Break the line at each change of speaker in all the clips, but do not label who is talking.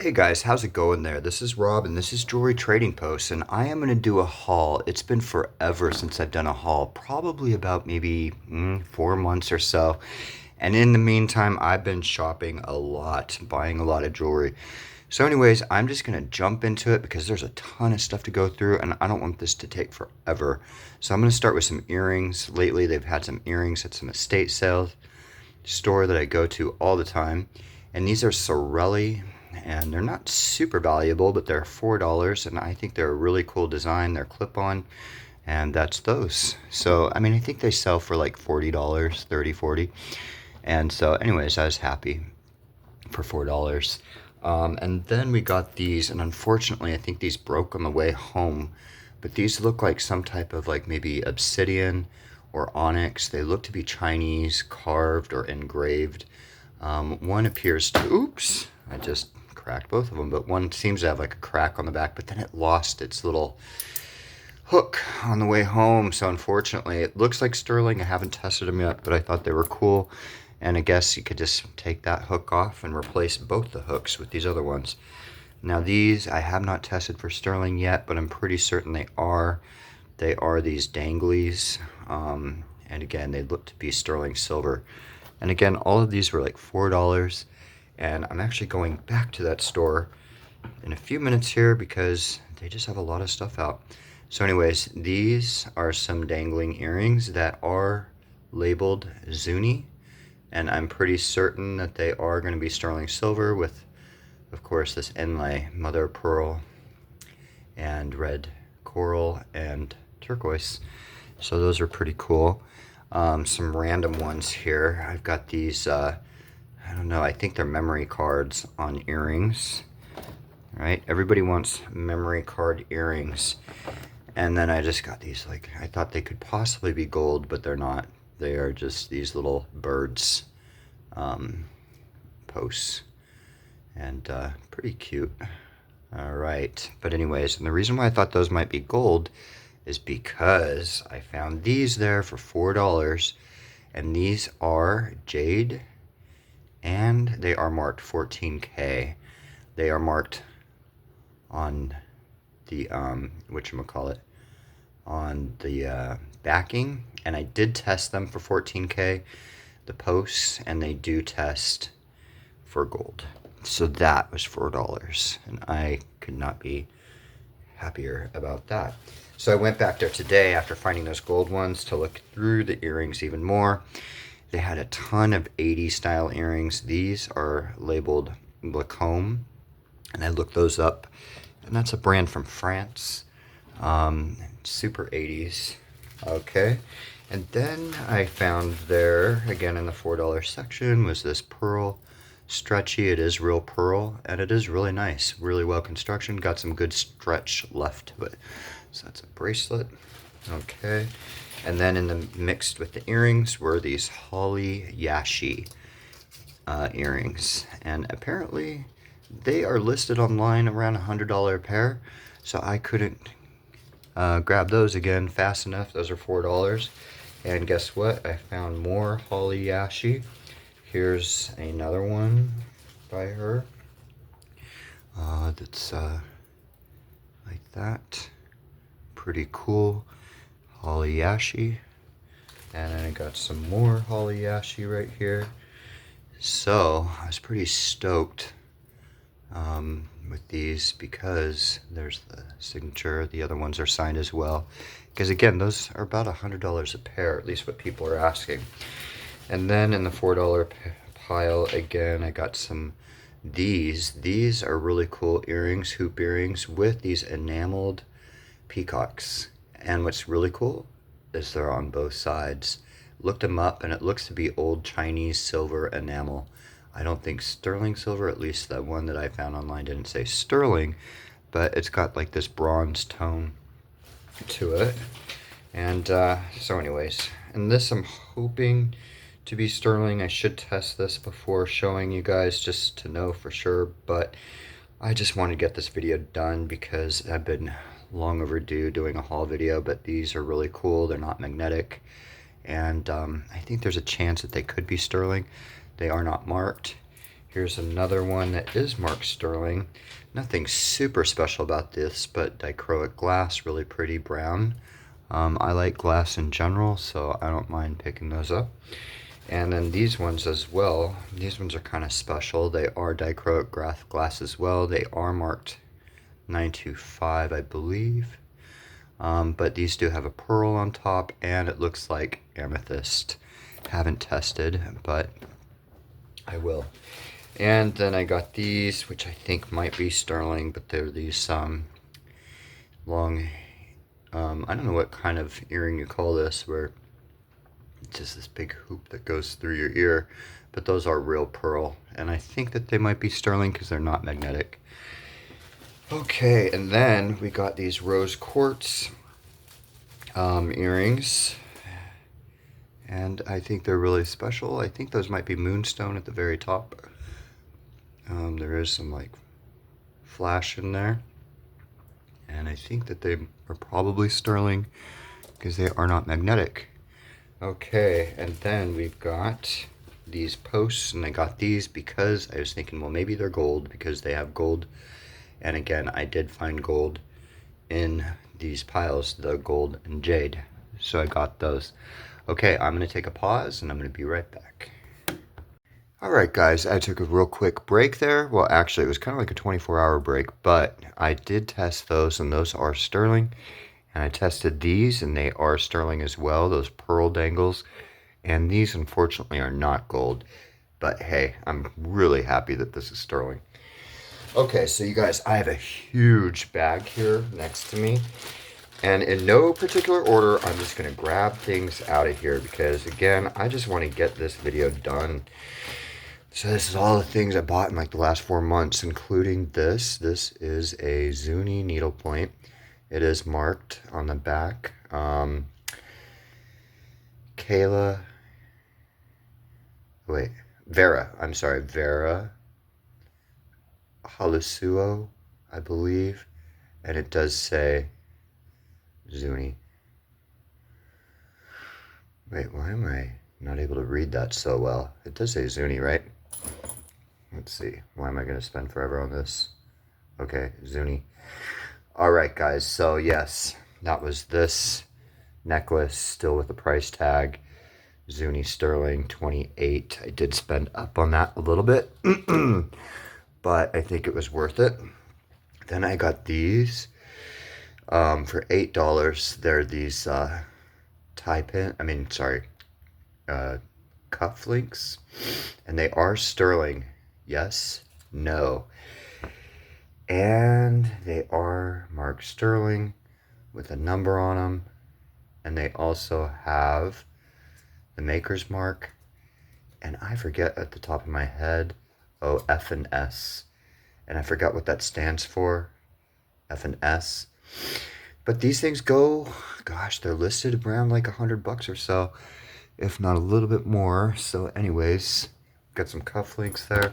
Hey guys, how's it going there? This is Rob and this is Jewelry Trading Post, and I am going to do a haul. It's been forever since I've done a haul, probably about maybe 4 months or so. And in the meantime, I've been shopping a lot, buying a lot of jewelry. So anyways, I'm just going to jump into it because there's a ton of stuff to go through and I don't want this to take forever. So I'm going to start with some earrings. Lately, they've had some earrings at some estate sales store that I go to all the time. And these are Sorelli, and they're not super valuable, but they're $4, and I think they're a really cool design. They're clip-on, and that's those. So, I mean, I think they sell for like $40, 30, 40. And so, anyways, I was happy for $4. And then we got these, and unfortunately, I think these broke on the way home. But these look like some type of like maybe obsidian or onyx. They look to be Chinese, carved or engraved. One appears to, oops, I just cracked both of them, but one seems to have like a crack on the back, but then it lost its little hook on the way home. So unfortunately, it looks like sterling. I haven't tested them yet, but I thought they were cool. And I guess you could just take that hook off and replace both the hooks with these other ones. Now these I have not tested for sterling yet, but I'm pretty certain they are. They are these danglies. And again, they look to be sterling silver. And again, all of these were like $4. And I'm actually going back to that store in a few minutes here because they just have a lot of stuff out. So anyways, these are some dangling earrings that are labeled Zuni. And I'm pretty certain that they are going to be sterling silver with, of course, this inlay, mother of pearl and red coral and turquoise. So those are pretty cool. Some random ones here. I've got these, I don't know, I think they're memory cards on earrings. Right? Everybody wants memory card earrings. And then I just got these, like, I thought they could possibly be gold, but they're not. They are just these little birds posts. And pretty cute. All right. But anyways, and the reason why I thought those might be gold is because I found these there for $4, and these are Jade, and they are marked 14K. They are marked on the whatchamacallit, on the backing, and I did test them for 14K, the posts, and they do test for gold. So that was $4, and I could not be happier about that. So I went back there today after finding those gold ones to look through the earrings even more. They had a ton of 80s style earrings. These are labeled Lacombe, and I looked those up, and that's a brand from France. Super 80s. Okay. And then I found there, again in the $4 section, was this pearl stretchy. It is real pearl, and it is really nice, really well constructed, got some good stretch left to it. So that's a bracelet. Okay. And then in the mixed with the earrings were these Holly Yashi earrings, and apparently they are listed online around $100 a pair, so I couldn't grab those again fast enough. Those are $4. And guess what, I found more Holly Yashi. Here's another one by her. That's like that. Pretty cool. Holly Yashi. And then I got some more Holly Yashi right here. So I was pretty stoked with these because there's the signature. The other ones are signed as well. Because again, those are about $100 a pair, at least what people are asking. And then in the $4 pile, again, I got some these. These are really cool earrings, hoop earrings, with these enameled peacocks. And what's really cool is they're on both sides. Looked them up, and it looks to be old Chinese silver enamel. I don't think sterling silver, at least that one that I found online didn't say sterling, but it's got like this bronze tone to it. And so anyways, and this I'm hoping to be sterling. I should test this before showing you guys just to know for sure, but I just want to get this video done because I've been long overdue doing a haul video. But these are really cool. They're not magnetic, and I think there's a chance that they could be sterling. They are not marked. Here's another one that is marked sterling. Nothing super special about this, but dichroic glass, really pretty brown. I like glass in general, so I don't mind picking those up. And then these ones as well. These ones are kind of special. They are dichroic glass as well. They are marked 925, I believe. But these do have a pearl on top, and it looks like amethyst. Haven't tested, but I will. And then I got these, which I think might be sterling, but they're these long, I don't know what kind of earring you call this, where it's just this big hoop that goes through your ear, but those are real pearl, and I think that they might be sterling because they're not magnetic. Okay, and then we got these rose quartz earrings, and I think they're really special. I think those might be moonstone at the very top. There is some like flash in there, and I think that they are probably sterling because they are not magnetic. Okay, and then we've got these posts, and I got these because I was thinking, well, maybe they're gold because they have gold. And again, I did find gold in these piles, the gold and jade, so I got those. Okay, I'm gonna take a pause and I'm gonna be right back. All right, guys, I took a real quick break there. Well, actually, it was kind of like a 24-hour break, but I did test those, and those are sterling. And I tested these, and they are sterling as well, those pearl dangles. And these, unfortunately, are not gold. But hey, I'm really happy that this is sterling. Okay, so you guys, I have a huge bag here next to me. And in no particular order, I'm just going to grab things out of here because, again, I just want to get this video done. So this is all the things I bought in like the last 4 months, including this. This is a Zuni needlepoint. It is marked on the back. Vera Halusuo, I believe. And it does say Zuni. Wait, why am I not able to read that so well? It does say Zuni, right? Let's see. Why am I going to spend forever on this? Okay, Zuni. All right, guys. So, yes, that was this necklace, still with the price tag. Zuni sterling 28. I did spend up on that a little bit, but I think it was worth it. Then I got these for $8. They're these cuff links, and they are sterling. Yes, no. And they are marked sterling with a number on them, and they also have the maker's mark, and I forget at the top of my head, F and S, and I forgot what that stands for, F and S. But these things go, gosh, they're listed around like $100 or so, if not a little bit more. So anyways, got some cufflinks there.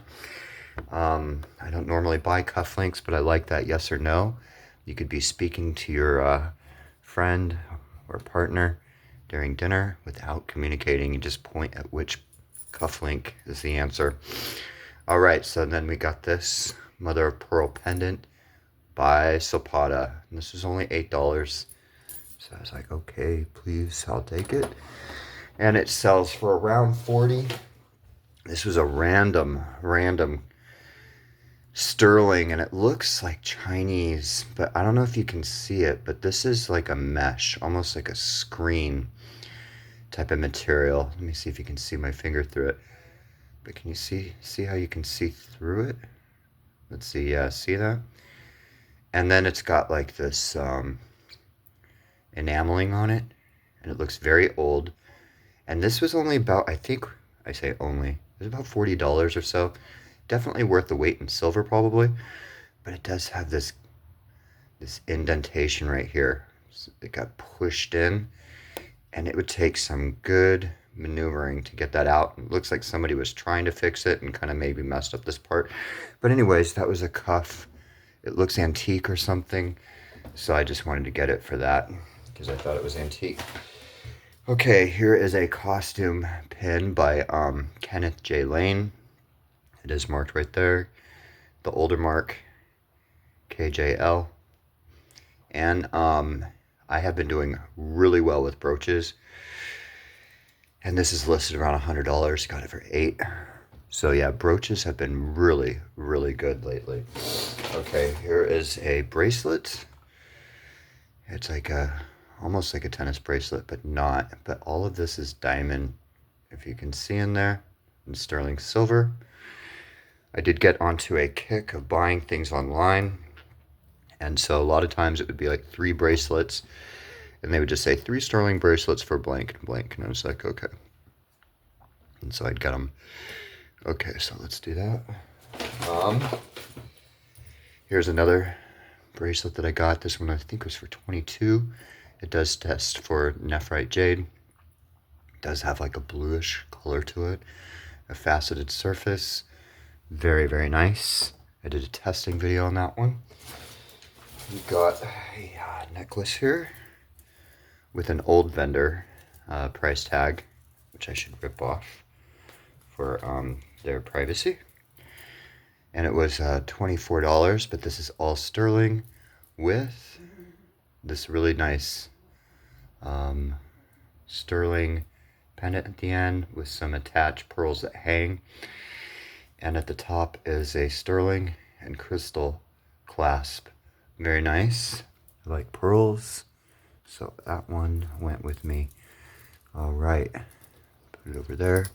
I don't normally buy cufflinks, but I like that yes or no. You could be speaking to your friend or partner during dinner without communicating. You just point at which cufflink is the answer. All right, so then we got this mother of pearl pendant by Zapata. And this was only $8. So I was like, okay, please, I'll take it. And it sells for around $40. This was a random sterling, and it looks like Chinese, but I don't know if you can see it, but this is like a mesh, almost like a screen type of material. Let me see if you can see my finger through it. But can you see how you can see through it? Let's see, yeah, see that? And then it's got like this enameling on it, and it looks very old. And this was only about, I think, I say only, it was about $40 or so. Definitely worth the weight in silver probably, but it does have this indentation right here. So it got pushed in, and it would take some good maneuvering to get that out. It looks like somebody was trying to fix it and kind of maybe messed up this part. But anyways, that was a cuff. It looks antique or something, so I just wanted to get it for that because I thought it was antique. Okay, here is a costume pin by Kenneth J. Lane. It is marked right there. The older mark, KJL. And I have been doing really well with brooches. And this is listed around $100. Got it for $8. So yeah, brooches have been really, really good lately. Okay, here is a bracelet. It's like almost like a tennis bracelet, but not. But all of this is diamond, if you can see in there, and sterling silver. I did get onto a kick of buying things online. And so a lot of times it would be like 3 bracelets, and they would just say 3 sterling bracelets for blank and blank. And I was like, okay. And so I'd get them. Okay, so let's do that. Here's another bracelet that I got. This one I think was for 22. It does test for nephrite jade. It does have like a bluish color to it. A faceted surface. Very, very nice. I did a testing video on that one. We got a necklace here with an old vendor price tag, which I should rip off for their privacy. And it was $24, but this is all sterling with this really nice sterling pendant at the end with some attached pearls that hang. And at the top is a sterling and crystal clasp. Very nice. I like pearls, so that one went with me. All right, put it over there.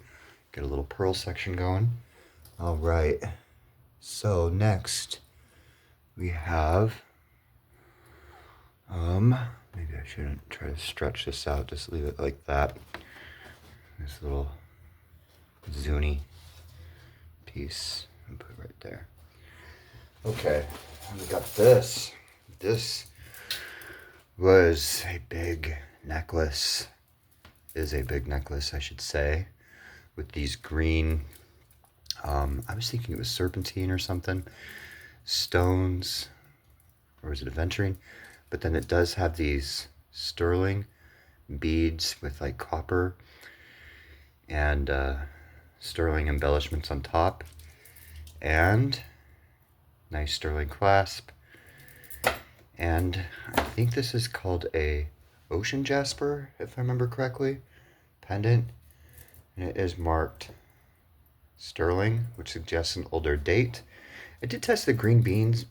Get a little pearl section going. All right, so next we have, maybe I shouldn't try to stretch this out, just leave it like that. This little zuni piece, and put it right there. Okay, and we got this. This was a big necklace, is a big necklace, I should say, with these green, I was thinking it was serpentine or something, stones, or was it aventurine? But then it does have these sterling beads with like copper and sterling embellishments on top, and nice sterling clasp. And I think this is called a ocean jasper, if I remember correctly, pendant. And it is marked sterling, which suggests an older date. I did test the green beans.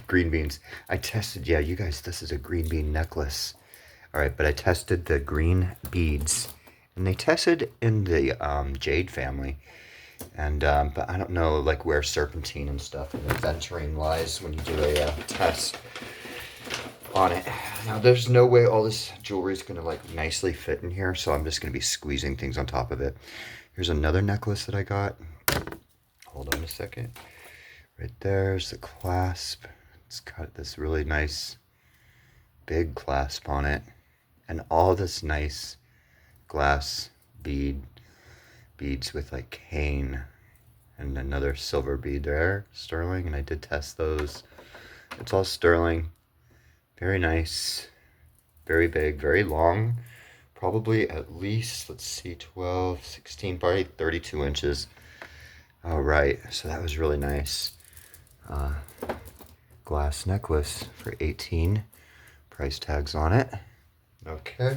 Green beans. I tested, yeah, you guys, this is a green bean necklace. All right, but I tested the green beads, and they tested in the Jade family. And but I don't know like where serpentine and stuff and aventurine lies when you do a test on it. Now there's no way all this jewelry is gonna like nicely fit in here, so I'm just gonna be squeezing things on top of it. Here's another necklace that I got. Hold on a second. Right there's the clasp. It's got this really nice big clasp on it, and all this nice glass beads with like cane, and another silver bead there, sterling, and I did test those. It's all sterling. Very nice, very big, very long, probably at least, let's see, 12, 16, probably 32 inches. All right, so that was really nice. Glass necklace for 18, price tags on it. Okay,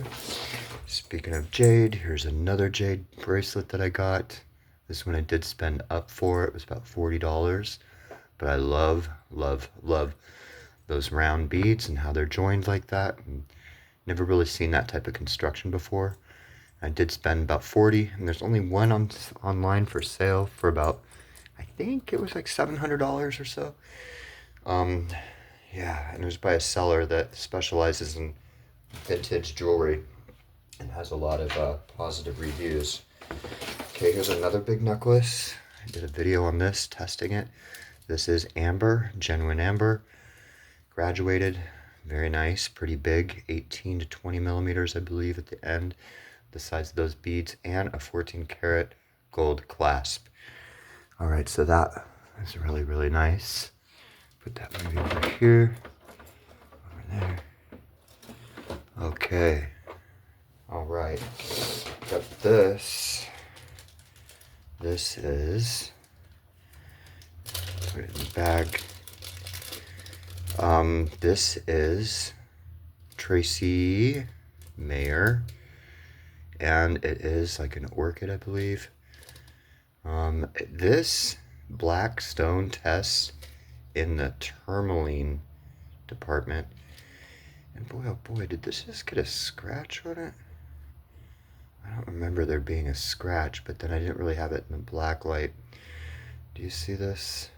speaking of jade, here's another jade bracelet that I got. This one I did spend up for. It was about $40, but I love, love, love those round beads and how they're joined like that. And never really seen that type of construction before. I did spend about $40, and there's only one online for sale for about, I think it was like $700 or so. Yeah, and it was by a seller that specializes in vintage jewelry and has a lot of positive reviews. Okay, here's another big necklace. I did a video on this, testing it. This is amber, genuine amber, graduated, very nice, pretty big, 18 to 20 millimeters, I believe, at the end, the size of those beads, and a 14 karat gold clasp. All right, so that is really, really nice. Put that maybe over here, over there. Okay, all right, got this. This is put it in the bag. This is Tracy Mayer, and it is like an orchid, I believe. This black stone tests in the tourmaline department. And boy, oh boy, did this just get a scratch on it? I don't remember there being a scratch, but then I didn't really have it in the black light. Do you see this?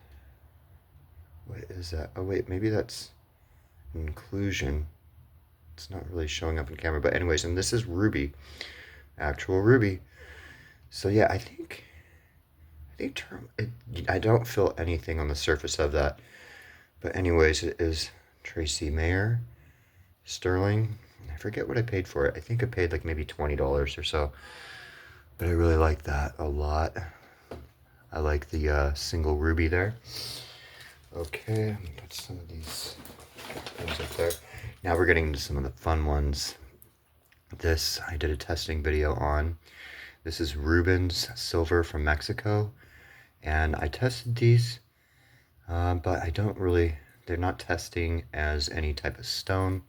What is that? Oh wait, maybe that's inclusion. It's not really showing up in camera, but anyways, and this is ruby, actual ruby. So yeah, I think I don't feel anything on the surface of that. But anyways, it is Tracy Mayer, sterling. I forget what I paid for it. I think I paid like maybe $20 or so. But I really like that a lot. I like the single ruby there. Okay, I'm gonna put some of these things up there. Now we're getting into some of the fun ones. This I did a testing video on. This is Rubens silver from Mexico. And I tested these, but I don't really, they're not testing as any type of stone,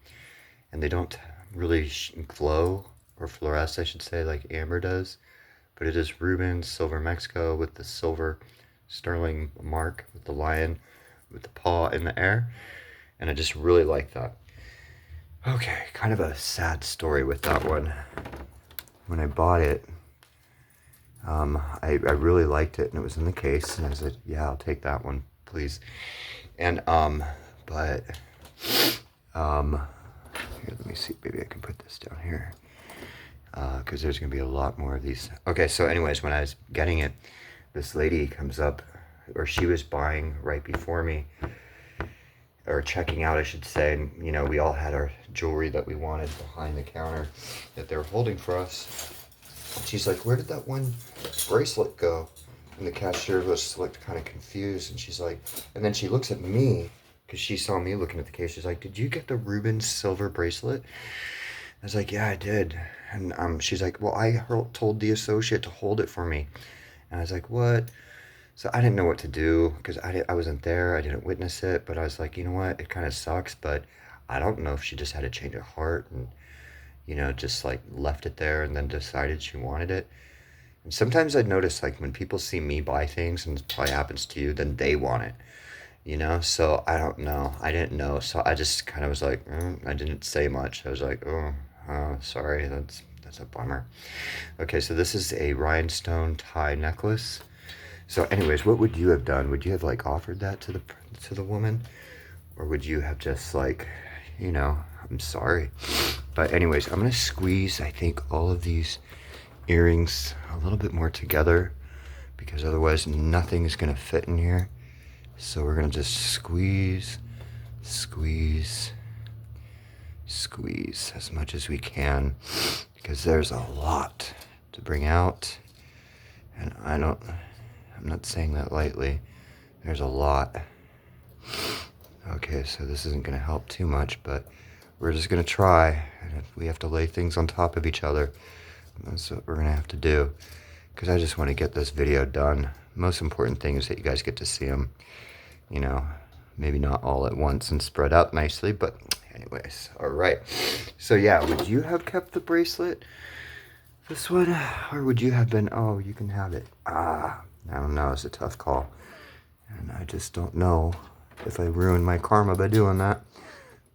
and they don't really glow or fluoresce, I should say, like amber does. But it is Rubens silver Mexico with the silver sterling mark with the lion with the paw in the air, and I just really like that. Okay, kind of a sad story with that one. When I bought it, I really liked it, and it was in the case, and I was like, yeah, I'll take that one, please. And, but, here, let me see, maybe I can put this down here, because there's going to be a lot more of these. Okay, so anyways, when I was getting it, this lady comes up, or she was buying right before me, or checking out, I should say, and, you know, we all had our jewelry that we wanted behind the counter that they were holding for us. She's like, where did that one bracelet go? And the cashier looked kind of confused, and she's like, and then she looks at me, because she saw me looking at the case. She's like, did you get the Rubens silver bracelet? I was like, yeah, I did. And she's like, well, I told the associate to hold it for me. And I was like, what? So I didn't know what to do, because I wasn't there. I didn't witness it, but I was like, you know what? It kind of sucks, but I don't know if she just had a change of heart and, you know, just like left it there and then decided she wanted it. And sometimes I'd notice, like, when people see me buy things, and it probably happens to you, then they want it, you know? So I don't know. I didn't know. So I just kind of was like, I didn't say much. I was like, sorry, that's a bummer. Okay, so this is a rhinestone tie necklace. So anyways, what would you have done? Would you have like offered that to the woman? Or would you have just like, you know, I'm sorry. But anyways, I'm going to squeeze, I think, all of these earrings a little bit more together, because otherwise nothing is going to fit in here. So we're going to just squeeze, squeeze, squeeze as much as we can, because there's a lot to bring out. And I'm not saying that lightly. There's a lot. Okay, so this isn't going to help too much, but we're just going to try. And if we have to lay things on top of each other, that's what we're going to have to do, because I just want to get this video done. Most important thing is that you guys get to see them, you know, maybe not all at once and spread out nicely, but anyways, all right. So yeah, would you have kept the bracelet, this one, or would you have been, oh, you can have it? I don't know, it's a tough call, and I just don't know if I ruined my karma by doing that.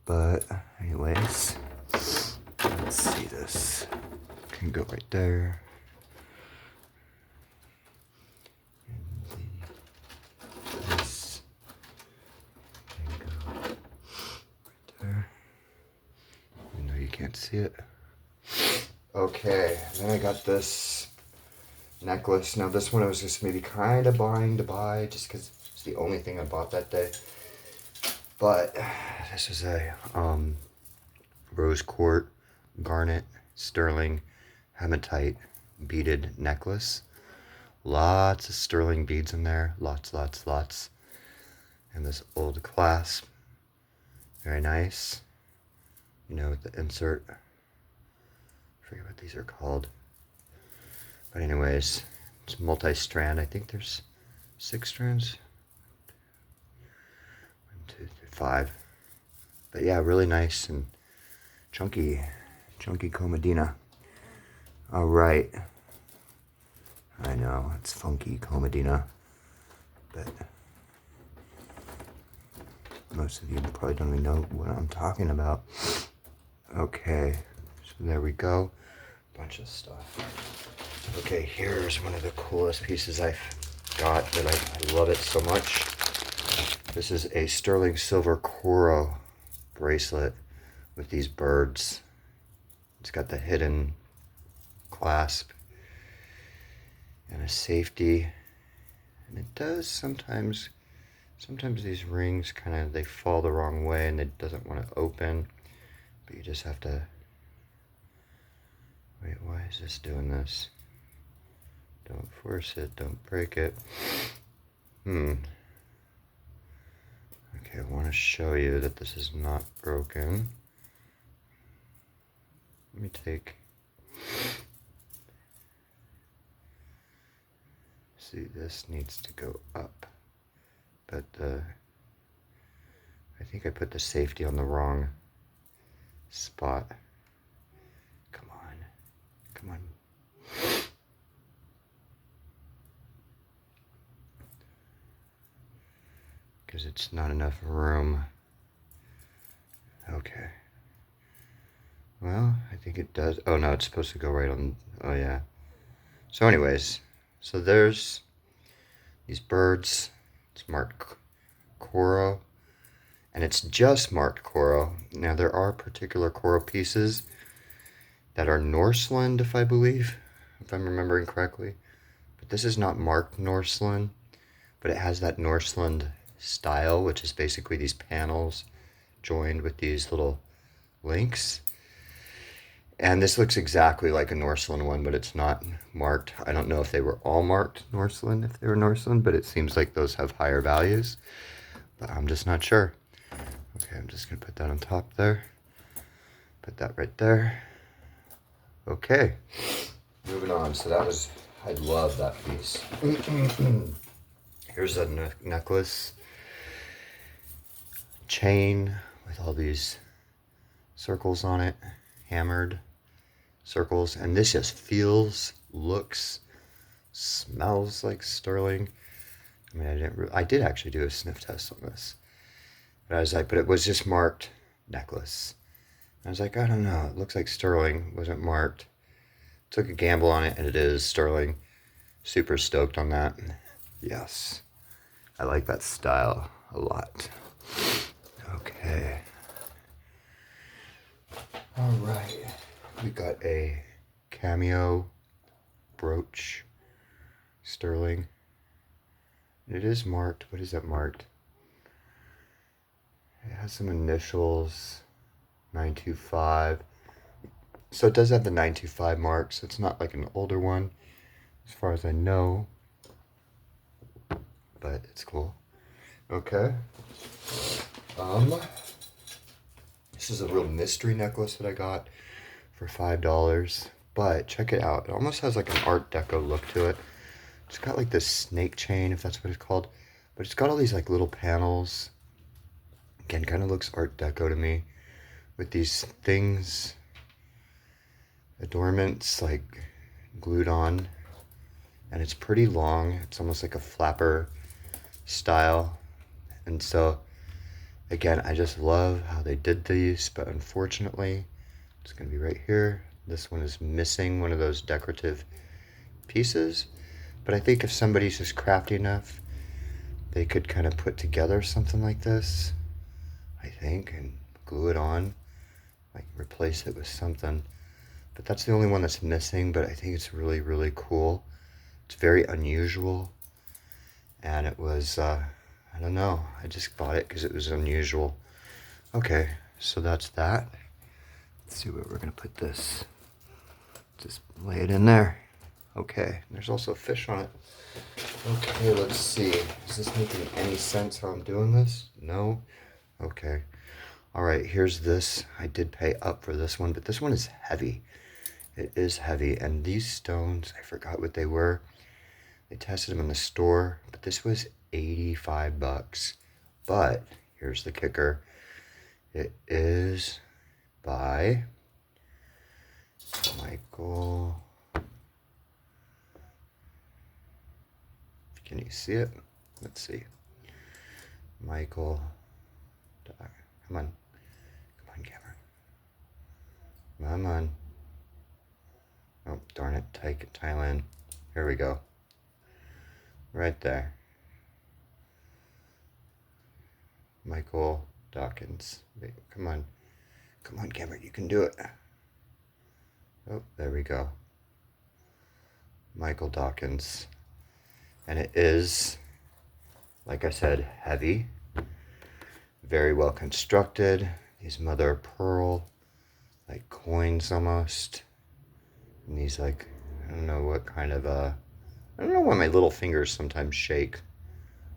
But anyways, let's see, this can go right there. And this can go right there. Even though you can't see it. Okay, then I got this necklace. Now this one I was just maybe kind of buying to buy, just because it's the only thing I bought that day. But this is a rose quartz, garnet, sterling, hematite beaded necklace. Lots of sterling beads in there. Lots. And this old clasp. Very nice. You know, with the insert. I forget what these are called. But anyways, it's multi-strand. I think there's 6 strands. 5. But yeah, really nice and chunky comedina. All right. I know, it's funky comedina, but most of you probably don't even know what I'm talking about. Okay, so there we go. Bunch of stuff. Okay, here's one of the coolest pieces I've got that I love it so much. This is a sterling silver coral bracelet with these birds. It's got the hidden clasp and a safety, and it does sometimes these rings they fall the wrong way and it doesn't want to open, but you just have to wait. Why is this doing this? Don't force it, don't break it. Okay, I want to show you that this is not broken. Let me take, see, this needs to go up, but I think I put the safety on the wrong spot. Come on. Because it's not enough room. Okay. Well, I think it does. Oh no, it's supposed to go right on. Oh yeah. So anyways, so there's these birds. It's marked coral, and it's just marked coral. Now there are particular coral pieces that are Norseland, if I'm remembering correctly. But this is not marked Norseland, but it has that Norseland style, which is basically these panels joined with these little links. And this looks exactly like a Norseland one, but it's not marked. I don't know if they were all marked Norseland, if they were Norseland, but it seems like those have higher values. But I'm just not sure. Okay, I'm just going to put that on top there. Put that right there. Okay, moving on. So that was, I love that piece. Here's a necklace. Chain with all these circles on it, hammered circles, and this just feels, looks, smells like sterling. I mean, I did actually do a sniff test on this, but it was just marked necklace. I was like, I don't know, it looks like sterling. It wasn't marked. Took a gamble on it, and it is sterling. Super stoked on that. Yes, I like that style a lot. Okay. All right. We got a cameo brooch, sterling. It is marked. What is that marked? It has some initials, 925. So it does have the 925 mark, so it's not like an older one, as far as I know. But it's cool. Okay. This is a real mystery necklace that I got for $5. But check it out. It almost has like an Art Deco look to it. It's got like this snake chain, if that's what it's called. But it's got all these like little panels. Again, kind of looks Art Deco to me. With these things, adornments like glued on. And it's pretty long. It's almost like a flapper style. And so, again, I just love how they did these, but unfortunately, it's going to be right here. This one is missing one of those decorative pieces. But I think if somebody's just crafty enough, they could kind of put together something like this, I think, and glue it on, like replace it with something. But that's the only one that's missing, but I think it's really, really cool. It's very unusual, and it was, I don't know, I just bought it because it was unusual. Okay, so that's that. Let's see where we're gonna put this. Just lay it in there. Okay, there's also a fish on it. Okay, let's see. Is this making any sense how I'm doing this? No? Okay. All right, here's this. I did pay up for this one, but this one is heavy. It is heavy, and these stones, I forgot what they were. They tested them in the store, but this was $85. But here's the kicker. It is by Michael. Can you see it? Let's see. Michael. Come on. Come on, camera. Come on. Oh, darn it. Thailand. Here we go. Right there. Michael Dawkins. Wait, come on. Come on, camera. You can do it. Oh, there we go. Michael Dawkins. And it is, like I said, heavy. Very well constructed. These mother of pearl, like coins almost. And these like, I don't know what kind of, I don't know why my little fingers sometimes shake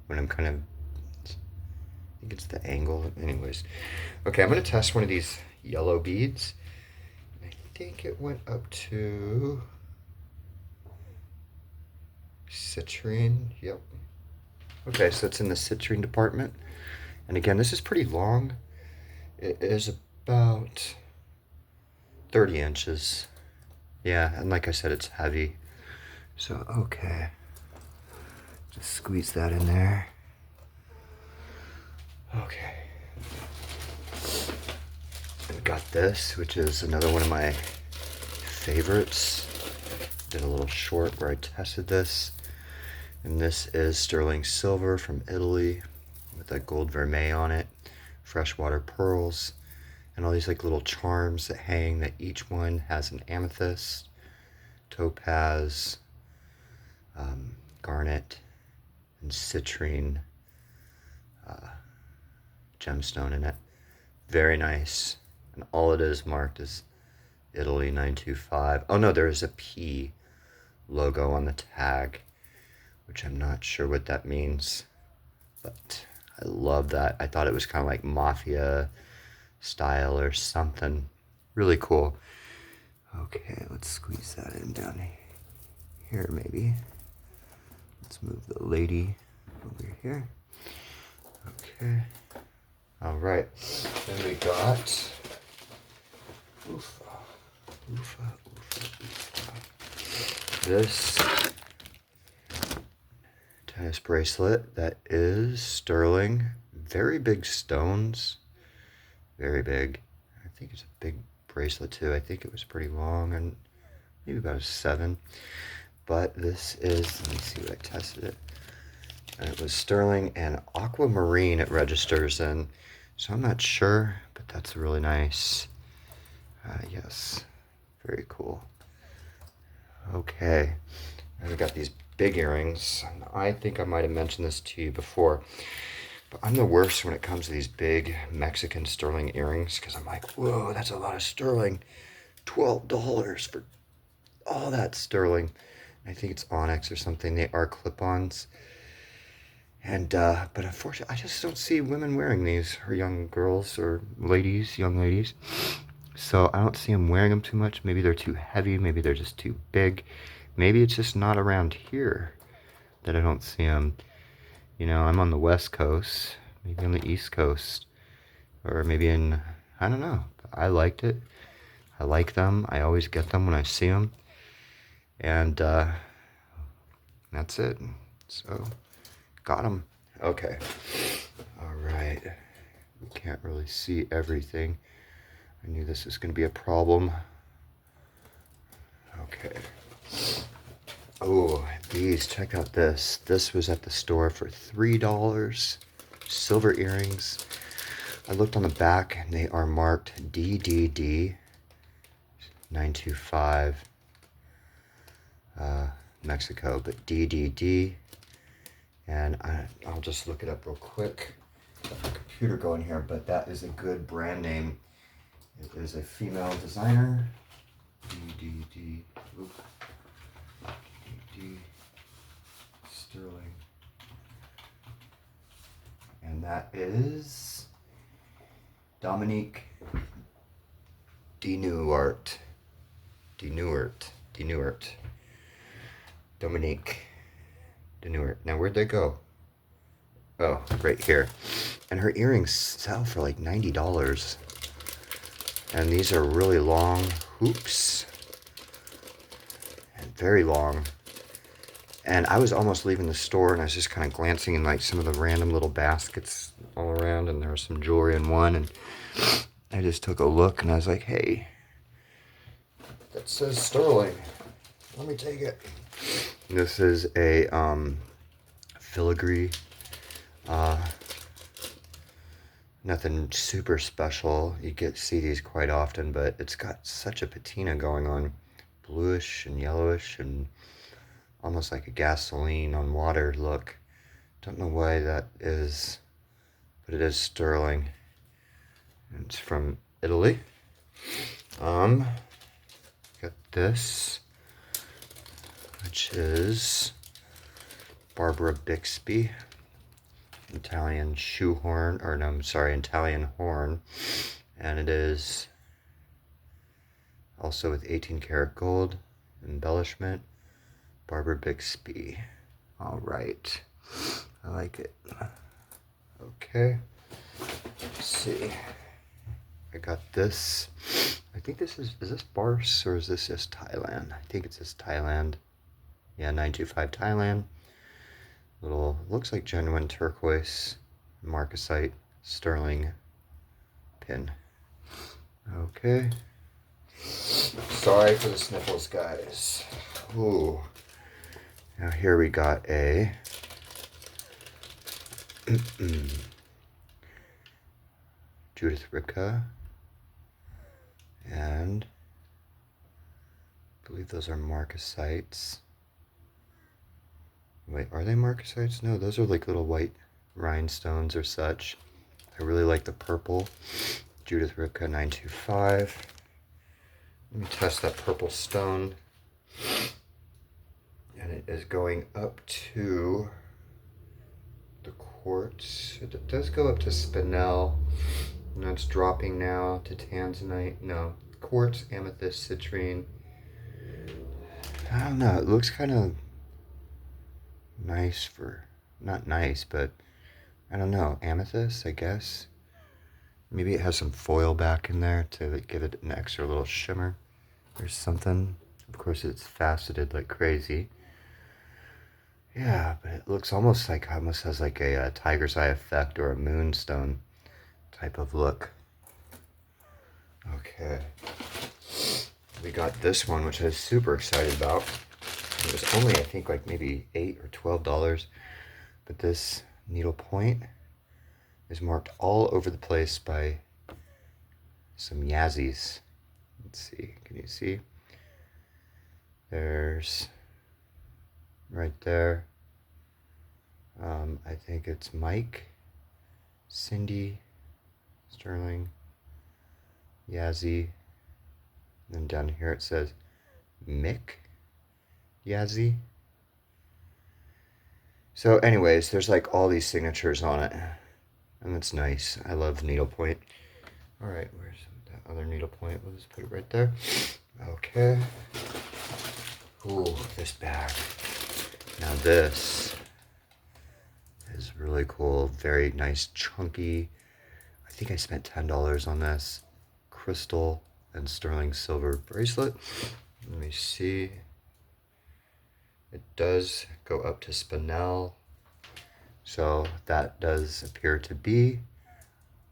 when I'm kind of, I think it's the angle. Anyways. Okay, I'm going to test one of these yellow beads. I think it went up to citrine. Yep. Okay, so it's in the citrine department. And again, this is pretty long. It is about 30 inches. Yeah, and like I said, it's heavy. So, okay. Just squeeze that in there. Okay. And got this, which is another one of my favorites. Did a little short where I tested this. And this is sterling silver from Italy with that gold vermeil on it, freshwater pearls, and all these like little charms that hang that each one has an amethyst, topaz, garnet, and citrine gemstone in it. Very nice. And all it is marked is Italy 925. Oh no, there is a P logo on the tag, which I'm not sure what that means, but I love that. I thought it was kind of like mafia style or something. Really cool. Okay, let's squeeze that in down here maybe. Let's move the lady over here. Okay. All right. Then we got this tennis bracelet that is sterling. Very big stones. Very big. I think it's a big bracelet too. I think it was pretty long and maybe about a 7. But this is, let me see what I tested it. And it was sterling and aquamarine it registers in. So I'm not sure, but that's really nice. Yes, very cool. Okay, and we got these big earrings. I think I might have mentioned this to you before, but I'm the worst when it comes to these big Mexican sterling earrings because I'm like, whoa, that's a lot of sterling. $12 for all that sterling. I think it's onyx or something. They are clip-ons. And, but unfortunately, I just don't see women wearing these, or young girls, or ladies, young ladies. So I don't see them wearing them too much. Maybe they're too heavy. Maybe they're just too big. Maybe it's just not around here that I don't see them. You know, I'm on the West Coast, maybe on the East Coast, or maybe in, I don't know. I liked it. I like them. I always get them when I see them. And that's it. So, got them. Okay. All right. We can't really see everything. I knew this was going to be a problem. Okay. Oh, these, check out this. This was at the store for $3. Silver earrings. I looked on the back and they are marked DDD 925 Mexico, but DDD. And I'll just look it up real quick. Got my computer going here, but that is a good brand name. It is a female designer. DDD. DDD Sterling. And that is Dominique Denuart. Dominique Denuart. Now, where'd they go? Oh, right here. And her earrings sell for like $90. And these are really long hoops. And very long. And I was almost leaving the store, and I was just kind of glancing in like some of the random little baskets all around, and there was some jewelry in one, and I just took a look, and I was like, hey, that says sterling. Let me take it. This is a filigree. Nothing super special. You see these quite often, but it's got such a patina going on. Bluish and yellowish and almost like a gasoline on water look. Don't know why that is, but it is sterling. It's from Italy. Got this, which is Barbara Bixby, Italian shoehorn, or no, I'm sorry, Italian horn. And it is also with 18 karat gold embellishment. Barbara Bixby. All right. I like it. Okay. Let's see. I got this. I think this is this Bars or is this just Thailand? I think it's just Thailand. Yeah, 925 Thailand. Little, looks like genuine turquoise, marcasite, sterling pin. Okay. Sorry for the sniffles, guys. Ooh. Now here we got a Judith Ripka, and I believe those are marcasites. Wait, are they marcasites? No, those are like little white rhinestones or such. I really like the purple. Judith Ripka 925. Let me test that purple stone. And it is going up to the quartz. It does go up to spinel. And that's dropping now to tanzanite. No, quartz, amethyst, citrine. I don't know. It looks kind of nice for, not nice, but I don't know. Amethyst, I guess. Maybe it has some foil back in there to give it an extra little shimmer or something. Of course, it's faceted like crazy. Yeah, but it looks almost has like a tiger's eye effect or a moonstone type of look. Okay. We got this one, which I was super excited about. It was only, I think, like maybe $8 or $12. But this needle point is marked all over the place by some Yazzies. Let's see, can you see? There's right there. I think it's Mike, Cindy, Sterling, Yazzie. And then down here it says Mick, Yazzie. So anyways, there's like all these signatures on it. And that's nice. I love needlepoint. Alright, where's that other needlepoint? We'll just put it right there. Okay. Ooh, this bag. Now this is really cool. Very nice, chunky. I think I spent $10 on this. Crystal and sterling silver bracelet. Let me see. It does go up to spinel. So that does appear to be,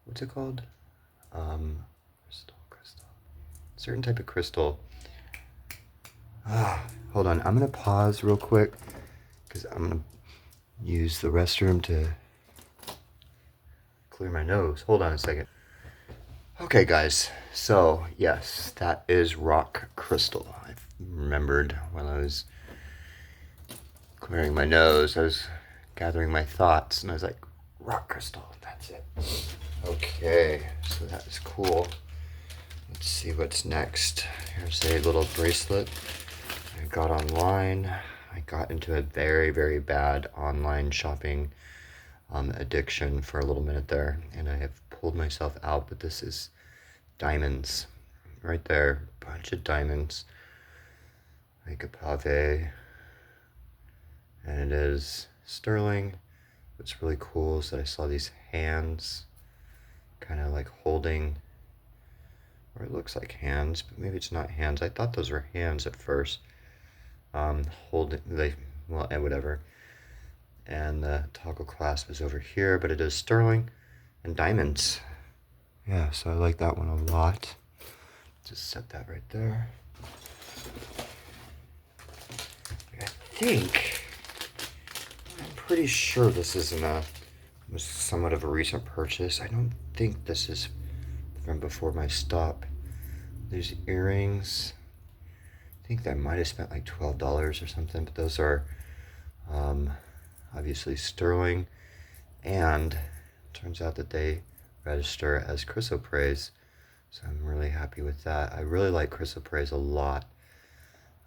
what's it called? Crystal. Certain type of crystal. Hold on, I'm gonna pause real quick because I'm gonna use the restroom to clear my nose. Hold on a second. Okay guys, so yes, that is rock crystal. I remembered when I was clearing my nose, I was gathering my thoughts and I was like, rock crystal, that's it. Okay, so that is cool. Let's see what's next. Here's a little bracelet I got online. I got into a very, very bad online shopping addiction for a little minute there, and I have pulled myself out, but this is diamonds. Right there, bunch of diamonds. Like a pave. And it is sterling, What's really cool is that I saw these hands kind of like holding, or it looks like hands, but maybe it's not hands. I thought those were hands at first. Holding, well, and whatever. And the toggle clasp is over here, but it is sterling and diamonds. Yeah, so I like that one a lot. Just set that right there. I think, I'm pretty sure this isn't was somewhat of a recent purchase. I don't think this is from before my stop. These earrings, I think I might have spent like $12 or something, but those are obviously sterling, and turns out that they register as chrysoprase, so I'm really happy with that. I really like chrysoprase a lot.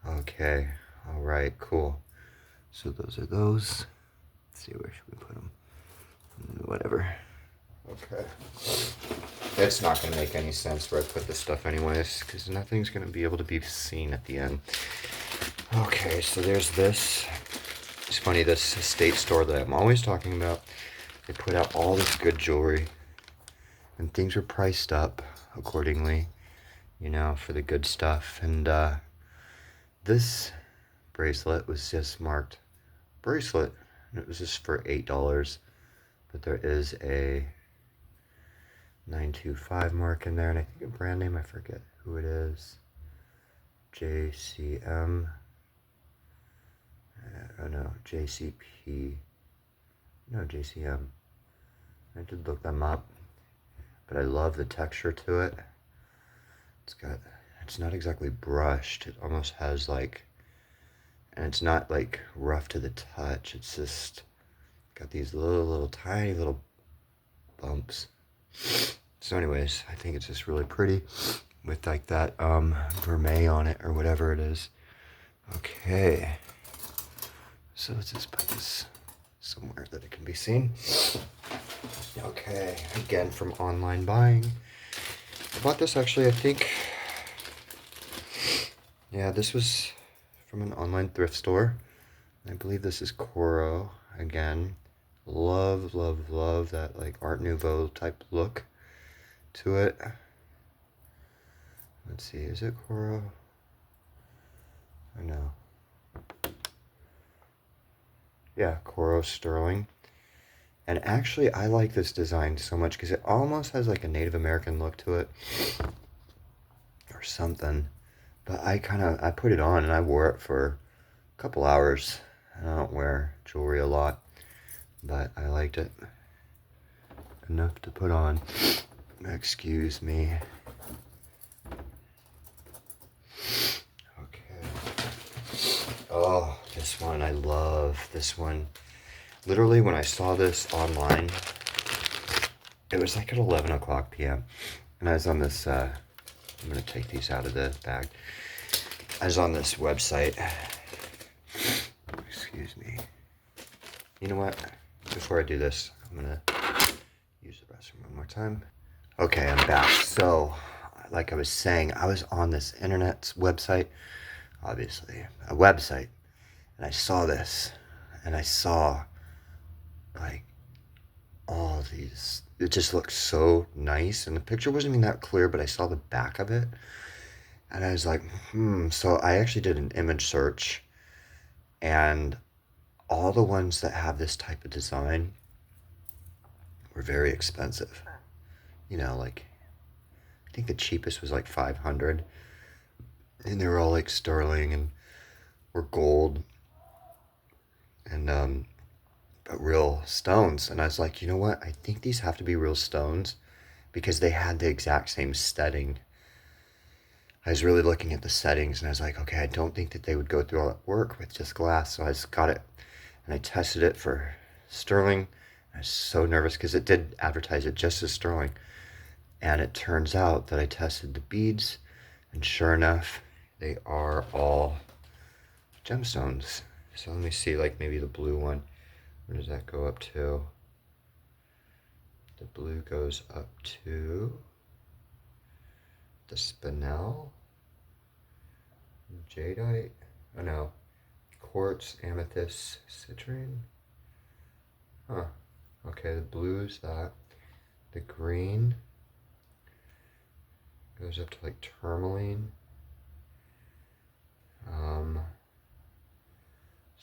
Okay, all right, cool. So those are those. Let's see, where should we put them? Whatever. Okay. It's not going to make any sense where I put this stuff anyways, because nothing's going to be able to be seen at the end. Okay, so there's this. It's funny, this estate store that I'm always talking about, they put out all this good jewelry, and things were priced up accordingly, you know, for the good stuff. And this bracelet was just marked bracelet, and it was just for $8, but there is a 925 mark in there, and I think a brand name, I forget who it is. JCM. Oh no, JCP. No, JCM. I did look them up, but I love the texture to it. It's not exactly brushed. It almost has like, and it's not like rough to the touch. It's just got these little tiny little bumps. So anyways, I think it's just really pretty with like that vermeil on it or whatever it is. Okay. So let's just put this somewhere that it can be seen. Okay, again from online buying. I bought this actually, I think, yeah, this was from an online thrift store. I believe this is Coro again. Love, love, love that like Art Nouveau type look to it. Let's see, is it Coro? Or no? Yeah, Coro sterling. And actually, I like this design so much because it almost has like a Native American look to it or something. But I put it on and I wore it for a couple hours. I don't wear jewelry a lot, but I liked it enough to put on. Excuse me. Okay. Oh, this one, I love this one. Literally, when I saw this online, it was like at 11 o'clock p.m. And I was on this, I'm going to take these out of the bag. I was on this website. Excuse me. You know what? Before I do this, I'm going to use the restroom one more time. Okay, I'm back. So, like I was saying, I was on this internet website, obviously, a website, and I saw this, and I saw like all these, it just looked so nice, and the picture wasn't even that clear, but I saw the back of it, and I was like, so I actually did an image search, and all the ones that have this type of design were very expensive. You know, like, I think the cheapest was like 500, and they were all like sterling and were gold, and but real stones. And I was like, you know what? I think these have to be real stones because they had the exact same setting. I was really looking at the settings and I was like, okay, I don't think that they would go through all that work with just glass. So I just got it and I tested it for sterling. I was so nervous because it did advertise it just as sterling. And it turns out that I tested the beads, and sure enough, they are all gemstones. So let me see, like maybe the blue one. Where does that go up to? The blue goes up to the spinel, jadeite, oh no, quartz, amethyst, citrine. Huh, Okay, the blue is that. The green goes up to like tourmaline.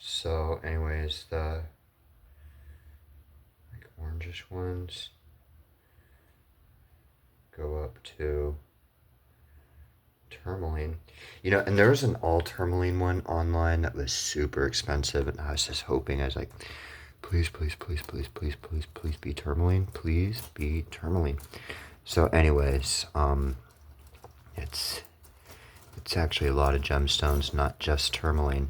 So anyways, the like orangish ones go up to tourmaline. You know, and there was an all tourmaline one online that was super expensive, and I was just hoping, I was like, please, please, please, please, please, please, please be tourmaline. Please be tourmaline. So anyways, it's actually a lot of gemstones, not just tourmaline.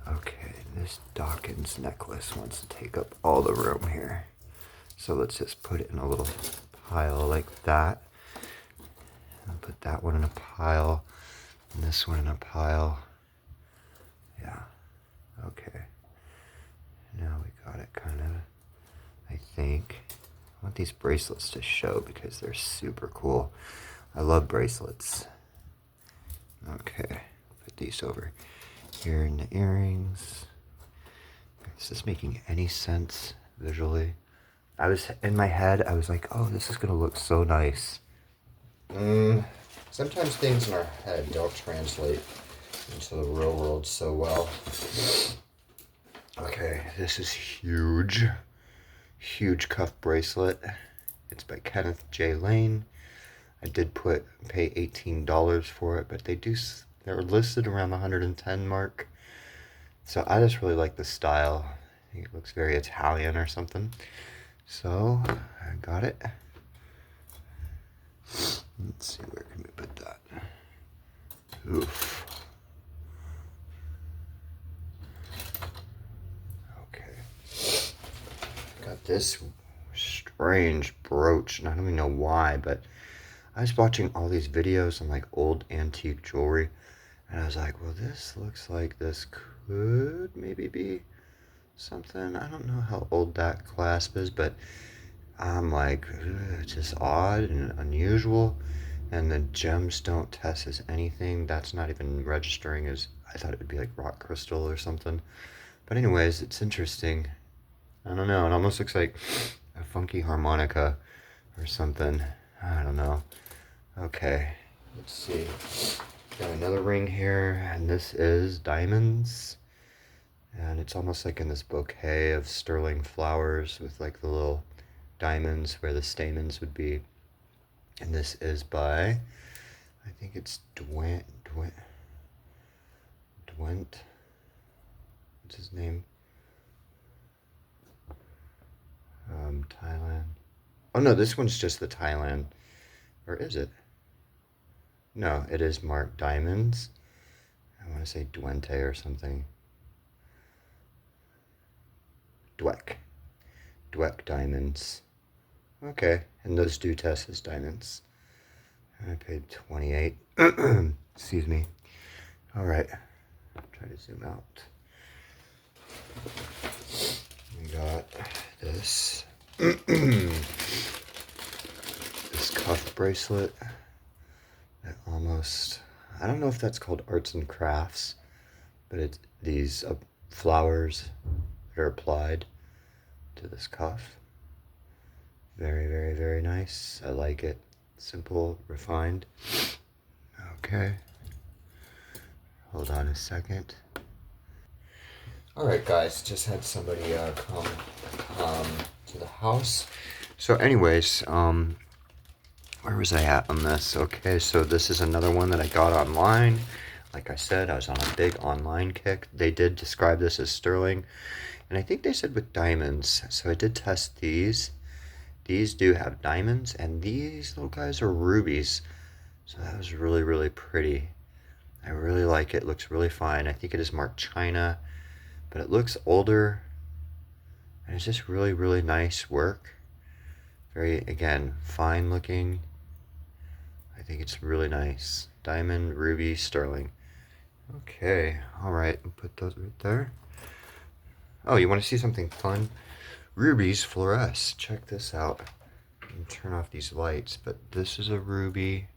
Okay, this Dawkins necklace wants to take up all the room here. So let's just put it in a little pile like that. And put that one in a pile. And this one in a pile. Yeah. Okay. Now we got it kind of, I think. I want these bracelets to show because they're super cool. I love bracelets. Okay. Put these over here in the earrings. Is this making any sense visually? I was in my head, I was like, oh, this is gonna look so nice. Sometimes things in our head don't translate into the real world so well. Okay, this is huge. Huge cuff bracelet. It's by Kenneth J. Lane. I did pay $18 for it, but they're listed around the 110 mark. So I just really like the style. I think it looks very Italian or something. So I got it. Let's see, where can we put that? Oof. Okay. Got this strange brooch, and I don't even know why, but I was watching all these videos on like old antique jewelry, and I was like, well, this looks like this could maybe be something. I don't know how old that clasp is, but I'm like, it's just odd and unusual. And the gems don't test as anything. That's not even registering as, I thought it would be like rock crystal or something. But anyways, it's interesting. I don't know. It almost looks like a funky harmonica or something. I don't know. Okay, let's see. Got another ring here, and this is diamonds. And it's almost like in this bouquet of sterling flowers with like the little diamonds where the stamens would be. And this is by, I think it's Dwent. What's his name? Thailand. Oh no, this one's just the Thailand. Or is it? No, it is marked diamonds. I want to say Duente or something. Dweck diamonds. Okay, and those do test as diamonds. I paid 28. Excuse me. All right, try to zoom out. We got this. This cuff bracelet that almost, I don't know if that's called arts and crafts, but it's these flowers that are applied to this cuff. Very, very, very nice. I like it. Simple, refined. Okay. Hold on a second. Alright guys, just had somebody come to the house. So anyways, where was I at on this? Okay, so this is another one that I got online. Like I said, I was on a big online kick. They did describe this as sterling, and I think they said with diamonds. So I did test these. These do have diamonds, and these little guys are rubies. So that was really, really pretty. I really like it. It looks really fine. I think it is marked China, but it looks older, and it's just really, really nice work. Very, again, fine looking. I think it's really nice. Diamond, ruby, sterling. Okay, all right, I'll put those right there. Oh, you want to see something fun? Rubies fluoresce. Check this out. Turn off these lights, but this is a ruby,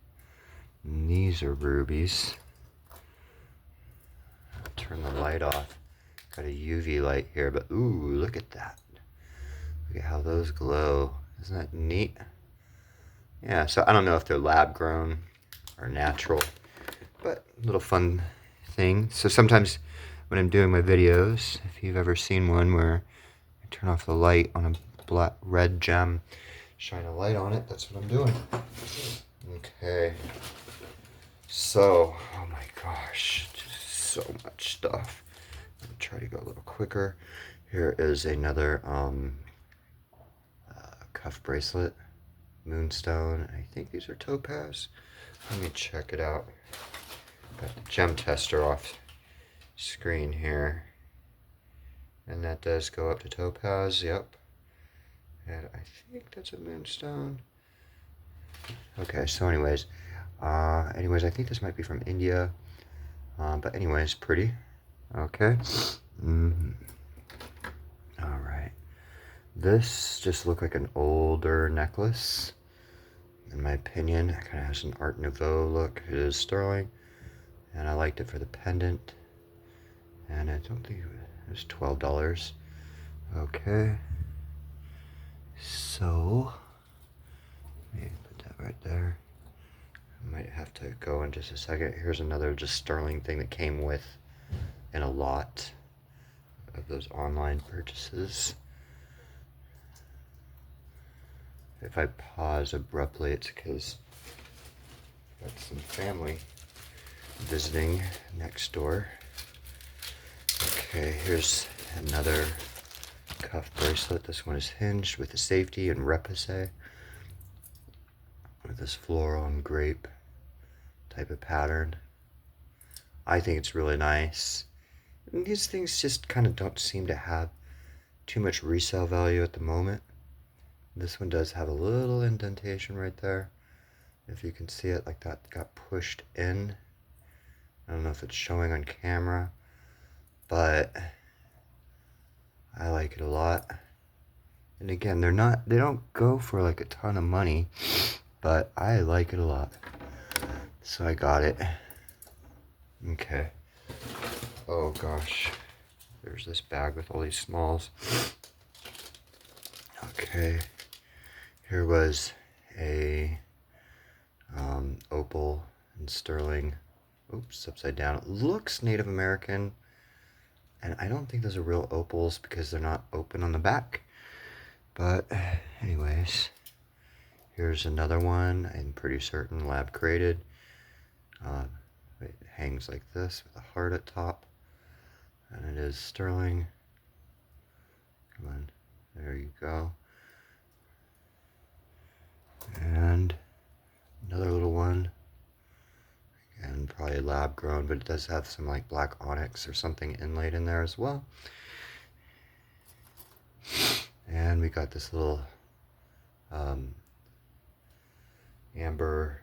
and these are rubies. Turn the light off. Got a UV light here, but ooh, look at that. Look at how those glow. Isn't that neat? Yeah, so I don't know if they're lab grown or natural, but a little fun thing. So sometimes when I'm doing my videos, if you've ever seen one where I turn off the light on a black red gem, shine a light on it, that's what I'm doing. Okay. So, oh my gosh, just so much stuff. I'll try to go a little quicker. Here is another cuff bracelet, moonstone. I think these are topaz. Let me check it out. Got the gem tester off screen here. And that does go up to topaz, yep. And I think that's a moonstone. Okay, so anyways, I think this might be from India. But anyways, pretty. Okay. All right. This just looked like an older necklace. In my opinion, it kind of has an Art Nouveau look. It is sterling, and I liked it for the pendant. And I don't think it was $12. Okay. So, let me put that right there. I might have to go in just a second. Here's another just sterling thing that came with in a lot of those online purchases. If I pause abruptly, it's because I've got some family visiting next door. Okay, here's another cuff bracelet. This one is hinged with a safety and repoussé with this floral and grape type of pattern. I think it's really nice. And these things just kind of don't seem to have too much resale value at the moment. This one does have a little indentation right there. If you can see it, like that got pushed in. I don't know if it's showing on camera, but I like it a lot. And again, they don't go for like a ton of money, but I like it a lot. So I got it. Okay. Oh gosh. There's this bag with all these smalls. Okay. Here was a opal and sterling. Oops, upside down. It looks Native American. And I don't think those are real opals because they're not open on the back. But anyways, here's another one. I'm pretty certain lab created. It hangs like this with a heart at top. And it is sterling. Come on, there you go. And another little one. Again, probably lab grown, but it does have some like black onyx or something inlaid in there as well. And we got this little amber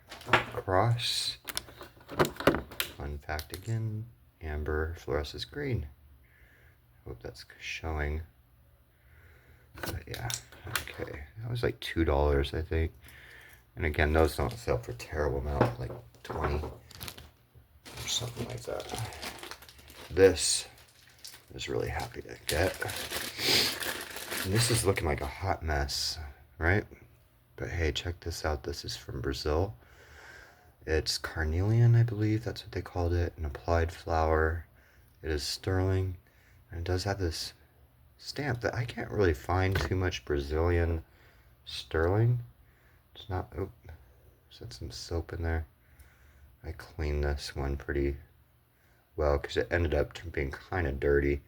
cross. Fun fact again, amber fluoresces green. Hope that's showing. But yeah, okay. That was like $2, I think. And again, those don't sell for a terrible amount, like 20 or something like that. This I was really happy to get. And this is looking like a hot mess, right? But hey, check this out. This is from Brazil. It's carnelian, I believe. That's what they called it. An applied flower. It is sterling. And it does have this stamp that I can't really find too much Brazilian sterling. It's not, oh, set some soap in there. I cleaned this one pretty well because it ended up being kind of dirty.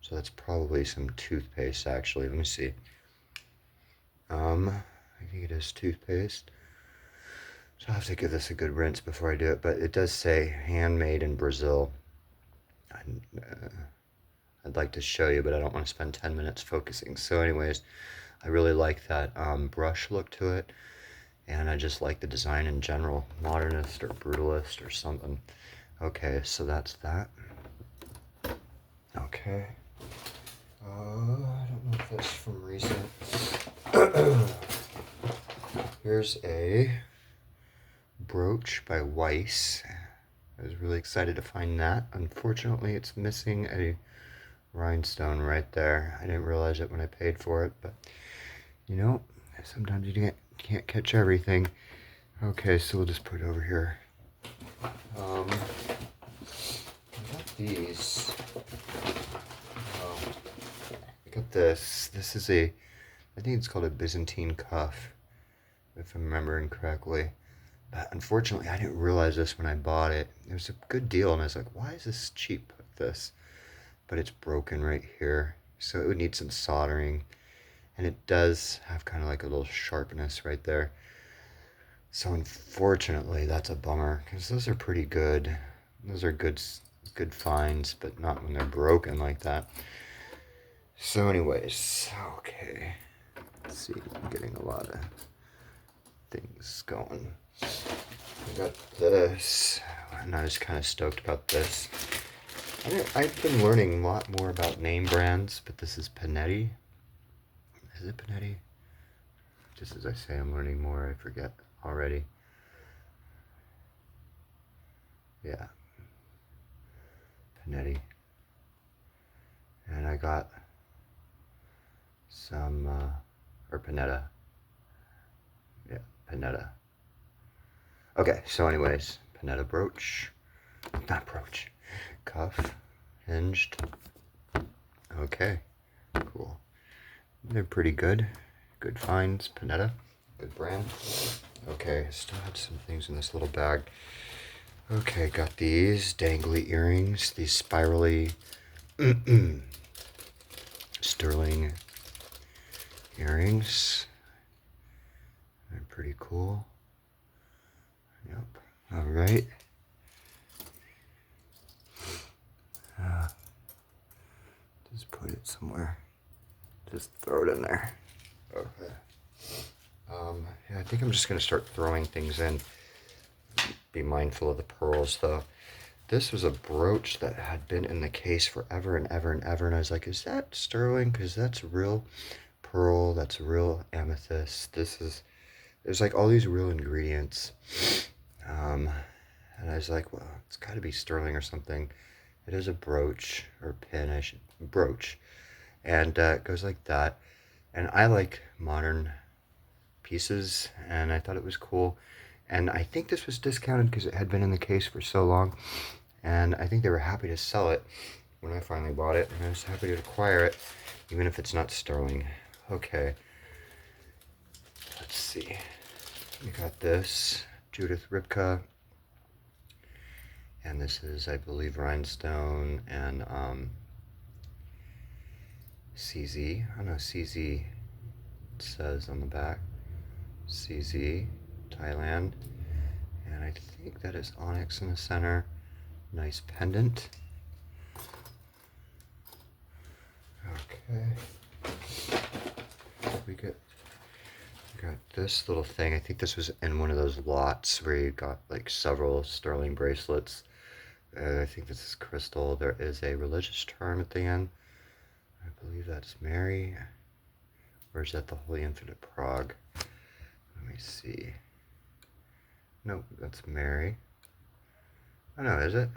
So that's probably some toothpaste actually. Let me see. I think it is toothpaste. So I'll have to give this a good rinse before I do it, but it does say handmade in Brazil. I'd like to show you, but I don't want to spend 10 minutes focusing. So anyways, I really like that brush look to it. And I just like the design in general, modernist or brutalist or something. Okay, so that's that. Okay. I don't know if that's from recent. Here's a brooch by Weiss. I was really excited to find that. Unfortunately, it's missing a rhinestone right there. I didn't realize it when I paid for it, but You know, sometimes you can't catch everything. Okay, so we'll just put it over here. I got these. I got this. This is I think it's called a Byzantine cuff, if I'm remembering correctly. But unfortunately, I didn't realize this when I bought it. It was a good deal, and I was like, why is this cheap like this? But it's broken right here, so it would need some soldering. And it does have kind of like a little sharpness right there. So unfortunately, that's a bummer, because those are pretty good. Those are good finds, but not when they're broken like that. So anyways, okay. Let's see, I'm getting a lot of things going. I got this, and I was kind of stoked about this. I've been learning a lot more about name brands, but this is Panetti. Is it Panetti? Just as I say, I'm learning more, I forget already. Yeah. Panetti. And I got some, or Panetta. Yeah, Panetta. Okay, so anyways, Panetta brooch. Not brooch. Cuff. Hinged. Okay, cool. They're pretty good. Good finds, Panetta. Good brand. Okay, still had some things in this little bag. Okay, got these dangly earrings, these spirally sterling earrings. They're pretty cool. Yep. All right. Just put it somewhere. Just throw it in there. Okay. Yeah, I think I'm just gonna start throwing things in. Be mindful of the pearls, though. This was a brooch that had been in the case forever and ever and ever, and I was like, is that sterling? Because that's real pearl, that's real amethyst. There's like all these real ingredients. And I was like, well, it's got to be sterling or something. It is a brooch, or pin, brooch. And it goes like that. And I like modern pieces, and I thought it was cool. And I think this was discounted because it had been in the case for so long. And I think they were happy to sell it when I finally bought it. And I was happy to acquire it, even if it's not sterling. Okay. Let's see. We got this. Judith Ripka. And this is, I believe, rhinestone and CZ. I don't know, CZ, it says on the back. CZ, Thailand. And I think that is onyx in the center. Nice pendant. Okay. We got this little thing. I think this was in one of those lots where you got like several sterling bracelets. I think this is crystal. There is a religious term at the end. I believe that's Mary. Or is that the Holy Infant of Prague? Let me see. Nope, that's Mary. Oh no, is it?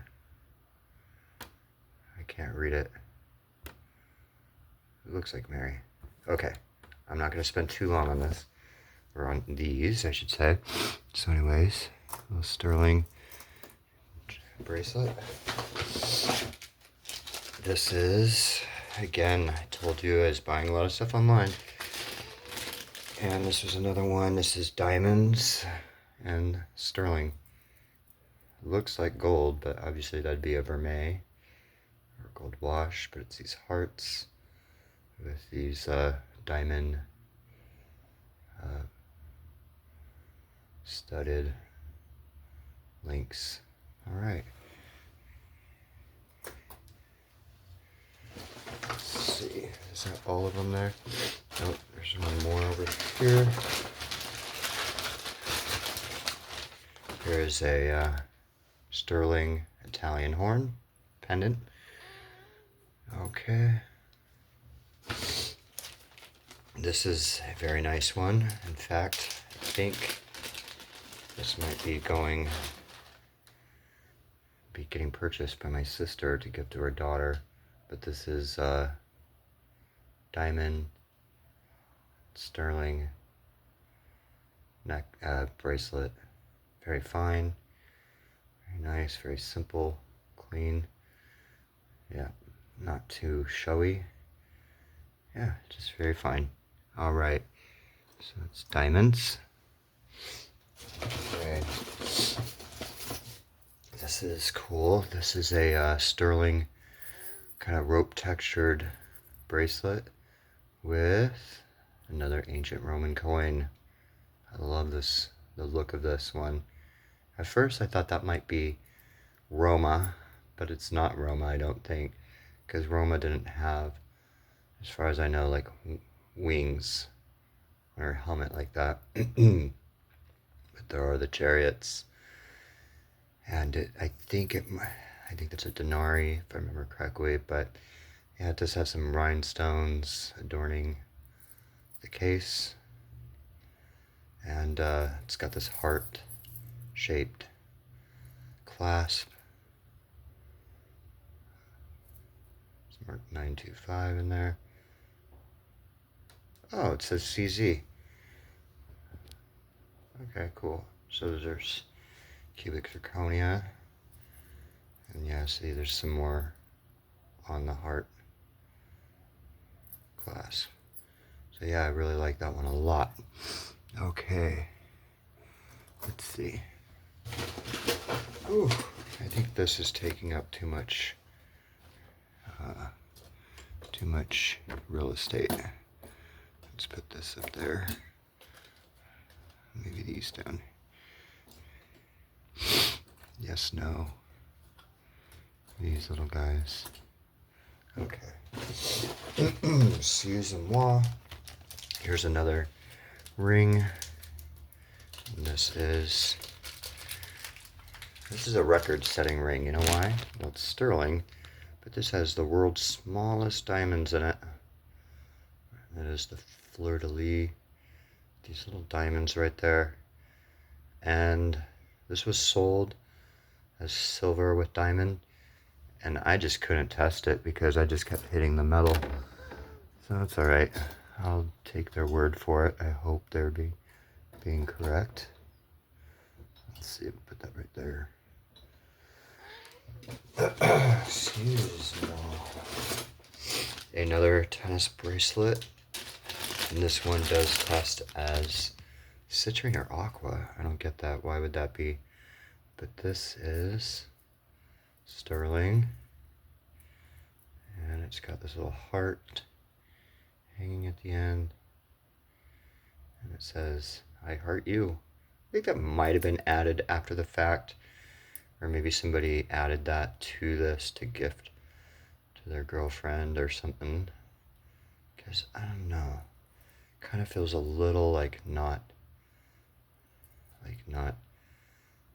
I can't read it. It looks like Mary. Okay, I'm not going to spend too long on this. Or on these, I should say. So anyways, a little sterling bracelet. This is, again, I told you I was buying a lot of stuff online. And this was another one. This is diamonds and sterling. It looks like gold, but obviously that'd be a vermeil or gold wash, but it's these hearts with these diamond studded links. All right. Let's see. Is that all of them there? Nope. There's one more over here. Here's a sterling Italian horn pendant. Okay. This is a very nice one. In fact, I think this might be getting purchased by my sister to give to her daughter. But this is diamond sterling neck bracelet. Very fine, very nice, very simple, clean. Yeah, not too showy. Yeah, just very fine. All right, so it's diamonds. Okay. This is cool. This is a sterling kind of rope textured bracelet with another ancient Roman coin. I love this, the look of this one. At first I thought that might be Roma, but it's not Roma, I don't think, because Roma didn't have, as far as I know, like wings or a helmet like that. But there are the chariots, and I think that's a denarii if I remember correctly. But yeah, it does have some rhinestones adorning the case, and it's got this heart-shaped clasp. It's marked 925 in there. Oh, it says CZ. Okay, cool. So there's cubic zirconia. And yeah, see, there's some more on the heart clasp. So yeah, I really like that one a lot. Okay. Let's see. Ooh, I think this is taking up too much real estate. Let's put this up there. Maybe these down. Yes, no. These little guys. Okay. Excuse-moi. Here's another ring. And this is a record-setting ring. You know why? Well, it's sterling, but this has the world's smallest diamonds in it. That is the fleur-de-lis. These little diamonds right there. And this was sold as silver with diamond, and I just couldn't test it because I just kept hitting the metal. So it's all right. I'll take their word for it. I hope they're being correct. Let's see, put that right there. Excuse me. Another tennis bracelet. And this one does test as citrine or aqua. I don't get that. Why would that be? But this is sterling. And it's got this little heart hanging at the end. And it says, I heart you. I think that might have been added after the fact. Or maybe somebody added that to this to gift to their girlfriend or something. Because I don't know. Kind of feels a little like not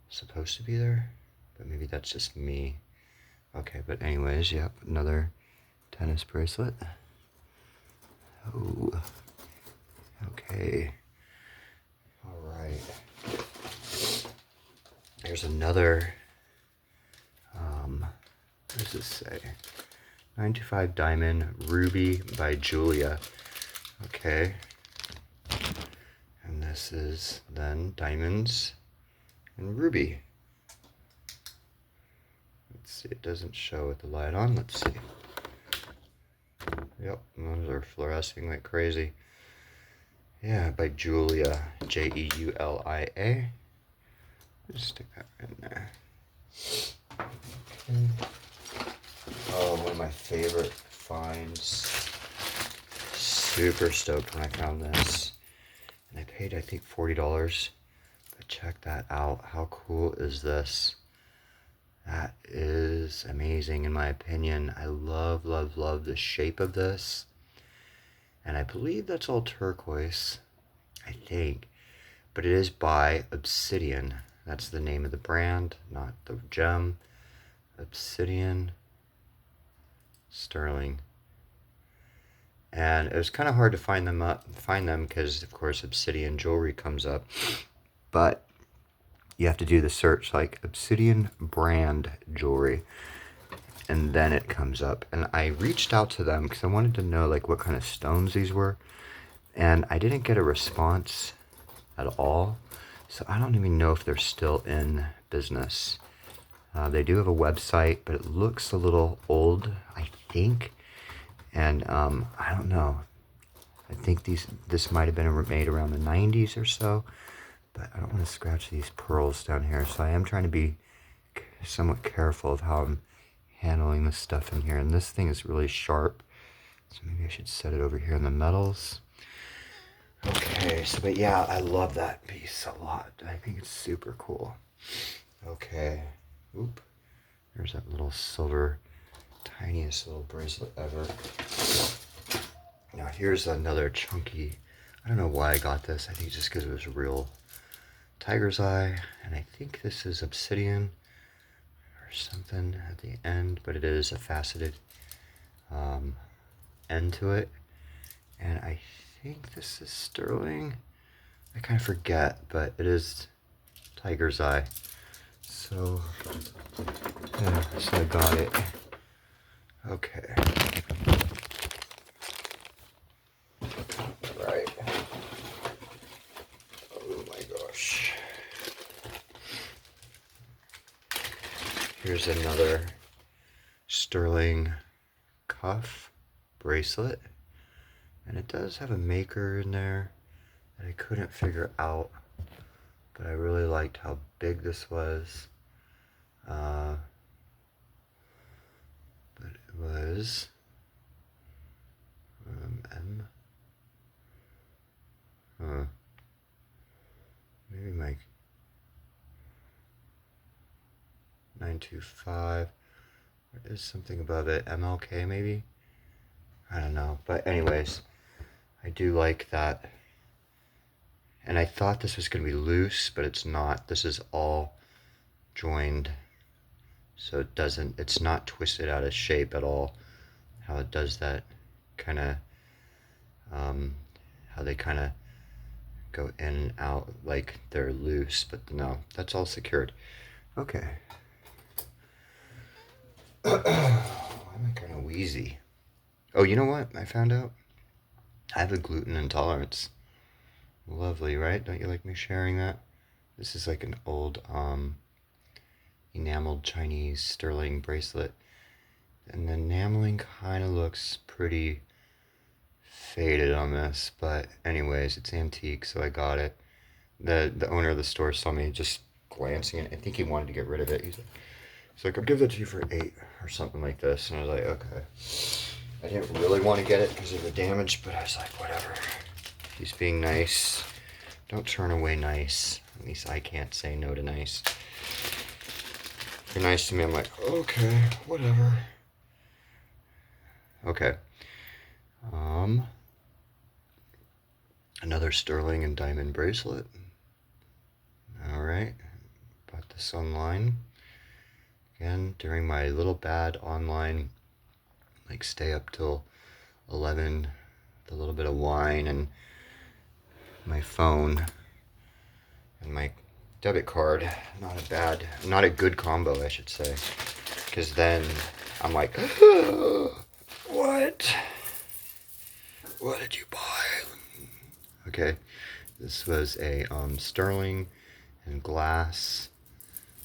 supposed to be there, but maybe that's just me. Okay, but anyways, yep, another tennis bracelet. Oh, okay. All right. There's another, what does this say? 925 Diamond Ruby by Julia. Okay. And this is then diamonds and ruby. Let's see, it doesn't show with the light on. Let's see. Yep, those are fluorescing like crazy. Yeah, by Julia, Jeulia. Just stick that right in there. Okay. Oh, one of my favorite finds. Super stoked when I found this. And I paid, I think, $40. But check that out. How cool is this? That is amazing in my opinion. I love, love, love the shape of this. And I believe that's all turquoise. I think. But it is by Obsidian. That's the name of the brand, not the gem. Obsidian. Sterling. And it was kind of hard to find them because of course Obsidian jewelry comes up, but you have to do the search like Obsidian brand jewelry, and then it comes up. And I reached out to them because I wanted to know like what kind of stones these were, and I didn't get a response at all. So I don't even know if they're still in business. They do have a website, but it looks a little old, I think. And I don't know. I think this might have been made around the 90s or so. But I don't want to scratch these pearls down here. So I am trying to be somewhat careful of how I'm handling this stuff in here. And this thing is really sharp. So maybe I should set it over here in the metals. Okay, so but yeah, I love that piece a lot. I think it's super cool. Okay. Oop. There's that little silver, tiniest little bracelet ever. Now here's another chunky, I don't know why I got this. I think just because it was real tiger's eye. And I think this is obsidian or something at the end, but it is a faceted end to it. And I think this is sterling. I kind of forget, but it is tiger's eye. So, yeah, so I got it. Okay. Right. Oh my gosh. Here's another sterling cuff bracelet. And it does have a maker in there that I couldn't figure out. But I really liked how big this was. But it was M. Maybe like 925. There is something above it. MLK maybe? I don't know. But anyways, I do like that. And I thought this was going to be loose, but it's not. This is all joined. So it's not twisted out of shape at all. How it does that kind of, how they kind of go in and out like they're loose, but no, that's all secured. Okay. Why am I kind of wheezy? Oh, you know what? I found out I have a gluten intolerance. Lovely, right? Don't you like me sharing that? This is like an old enameled Chinese sterling bracelet. And the enameling kind of looks pretty faded on this, but anyways, it's antique, so I got it. The owner of the store saw me just glancing at it. I think he wanted to get rid of it. He's like, I'll give that to you for 8 or something like this. And I was like, okay. I didn't really want to get it because of the damage, but I was like, whatever. He's being nice. Don't turn away nice. At least I can't say no to nice. If you're nice to me, I'm like, okay, whatever. Okay. Another sterling and diamond bracelet. All right. Bought this online. Again, during my little bad online, like stay up till 11 with a little bit of wine and my phone and my debit card. Not a good combo, I should say. Because then I'm like, what? What did you buy? Okay, this was a sterling and glass,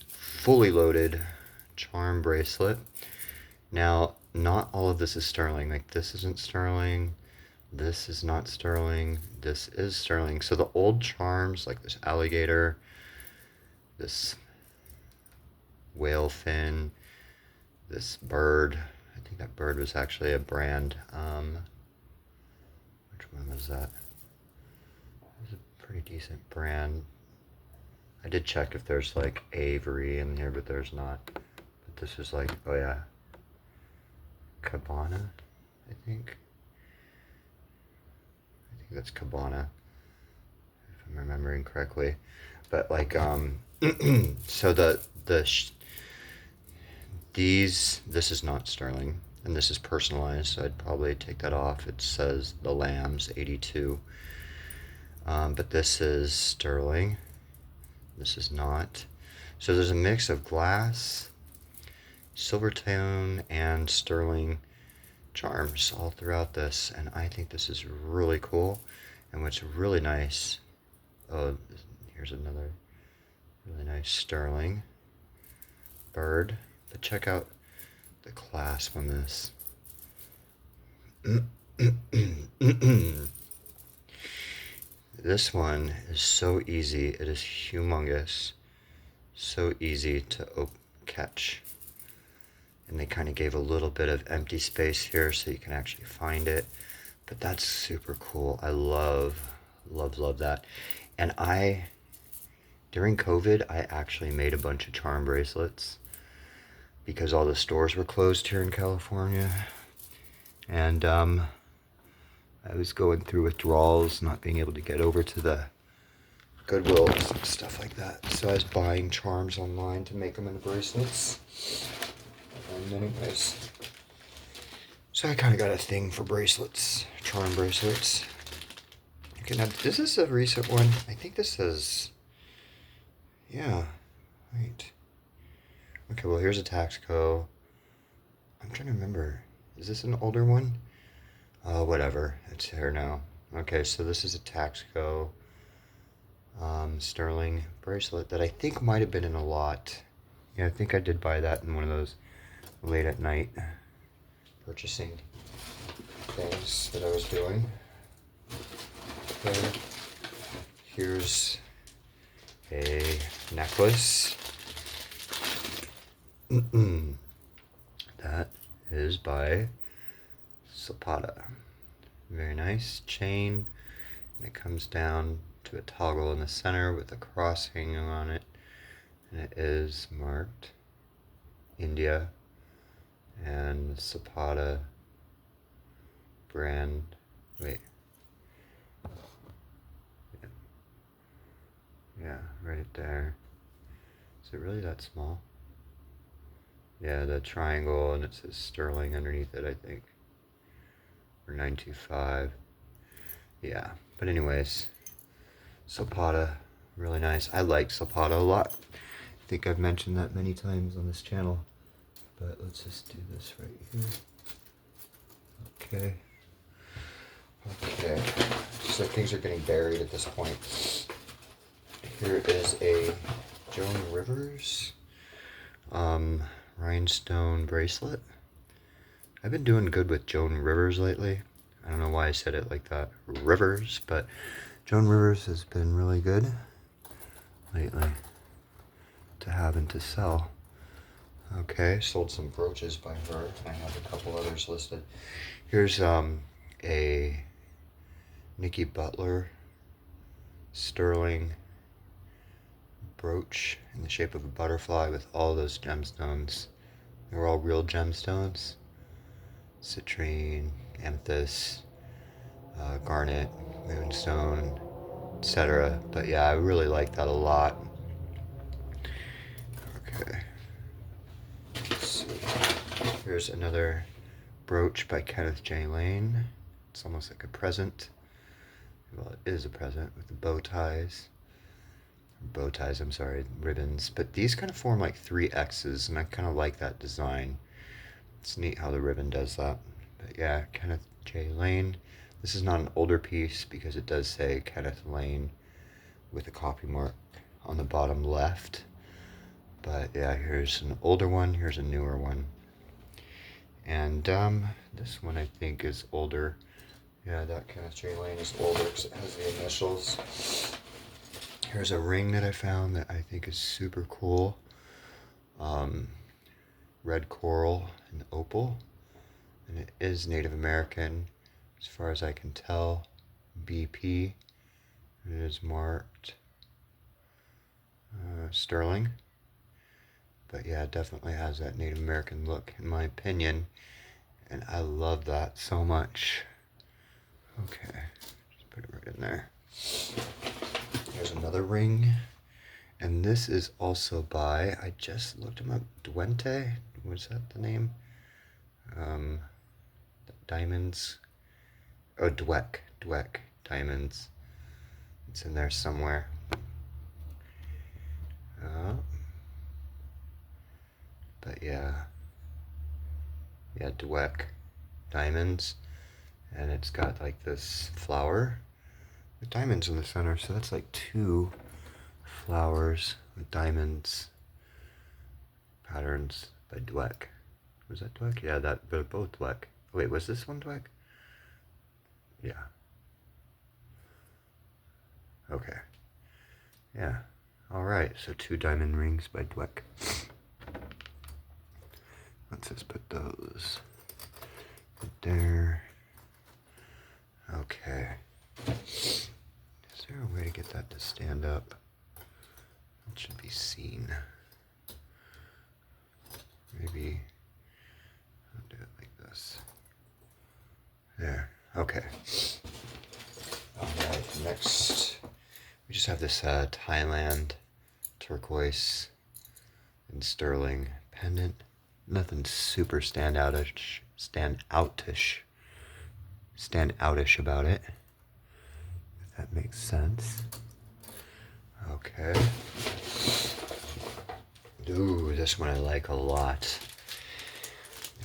fully loaded charm bracelet. Now, not all of this is sterling. Like, this isn't sterling. This is not sterling. This is sterling. So the old charms, like this alligator, this whale fin, this bird. I think that bird was actually a brand. Which one was that? It was a pretty decent brand. I did check if there's like Avery in here, but there's not. But this is like, oh yeah, Cabana, I think. I think that's Cabana, if I'm remembering correctly. But like, so this is not sterling, and this is personalized, so I'd probably take that off. It says the Lambs 82. But this is sterling. This is not. So there's a mix of glass, silver tone, and sterling charms all throughout this, and I think this is really cool. And what's really nice, oh, here's another really nice sterling bird. But check out the clasp on this. This one is so easy. It is humongous. So easy to catch. And they kind of gave a little bit of empty space here so you can actually find it. But that's super cool. I love that. And during COVID, I actually made a bunch of charm bracelets because all the stores were closed here in California. And I was going through withdrawals, not being able to get over to the Goodwills and stuff like that. So I was buying charms online to make them into bracelets. And anyways, so I kind of got a thing for bracelets, charm bracelets. Okay, now this is a recent one. I think this is, yeah, right. Okay, well here's a Taxco. I'm trying to remember. Is this an older one? Whatever. It's here now. Okay, so this is a Taxco sterling bracelet that I think might have been in a lot. Yeah, I think I did buy that in one of those late at night purchasing things that I was doing. Okay. Here's a necklace. That is by Zapata. Very nice chain. And it comes down to a toggle in the center with a cross hanging on it. And it is marked India and Zapata brand. Wait. Yeah, right there. Is it really that small? Yeah, the triangle, and it says sterling underneath it, I think. Or 925. Yeah, but anyways, Zapata, really nice. I like Zapata a lot. I think I've mentioned that many times on this channel. But let's just do this right here. Okay. Okay. So things are getting buried at this point. Here is a Joan Rivers rhinestone bracelet. I've been doing good with Joan Rivers lately. I don't know why I said it like that, Rivers, but Joan Rivers has been really good lately to have and to sell. Okay, sold some brooches by her. I have a couple others listed. Here's a Nikki Butler sterling brooch in the shape of a butterfly with all those gemstones. They're all real gemstones. Citrine, amethyst, garnet, moonstone, etc. But yeah, I really like that a lot. Okay. Let's see. Here's another brooch by Kenneth J. Lane. It's almost like a present. Well, it is a present with the I'm sorry, ribbons. But these kind of form like 3 X's, and I kind of like that design. It's neat how the ribbon does that. But yeah, Kenneth J. Lane. This is not an older piece because it does say Kenneth Lane with a copy mark on the bottom left. But yeah, here's an older one, here's a newer one. And this one I think is older. Yeah, that Kenneth J. Lane is older because it has the initials. Here's a ring that I found that I think is super cool. Red coral and opal. And it is Native American as far as I can tell. BP. It is marked sterling. But yeah, it definitely has that Native American look in my opinion. And I love that so much. Okay, just put it right in there. Here's another ring. And this is also by, I just looked him up, Duente. Was that the name? Diamonds. Oh, Dweck Diamonds. It's in there somewhere. But yeah, Dweck Diamonds, and it's got like this flower with diamonds in the center. So that's like 2 flowers with diamonds patterns by Dweck. Was that Dweck? Yeah, they're both Dweck. Wait, was this one Dweck? Yeah. Okay. Yeah. All right. So 2 diamond rings by Dweck. Let's just put those there. Okay. Is there a way to get that to stand up? It should be seen. Maybe I'll do it like this. There. Okay. All right. Next, we just have this Thailand turquoise and sterling pendant. Nothing super standoutish about it. If that makes sense. Okay. Ooh, this one I like a lot.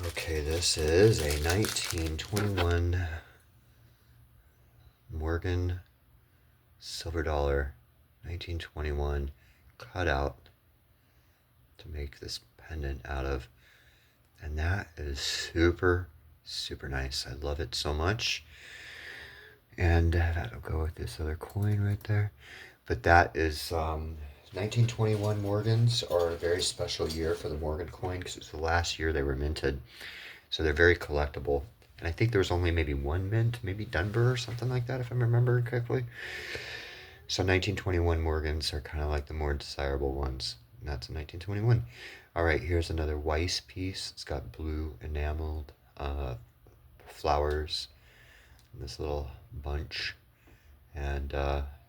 Okay, this is a 1921 Morgan silver dollar, 1921 cutout to make this pendant out of. And that is super, super nice. I love it so much. And that'll go with this other coin right there. But that is 1921 Morgans are a very special year for the Morgan coin because it's the last year they were minted. So they're very collectible. And I think there was only maybe one mint, maybe Dunbar or something like that, if I'm remembering correctly. So 1921 Morgans are kind of like the more desirable ones. And that's in 1921. All right, here's another Weiss piece. It's got blue enameled flowers in this little bunch. And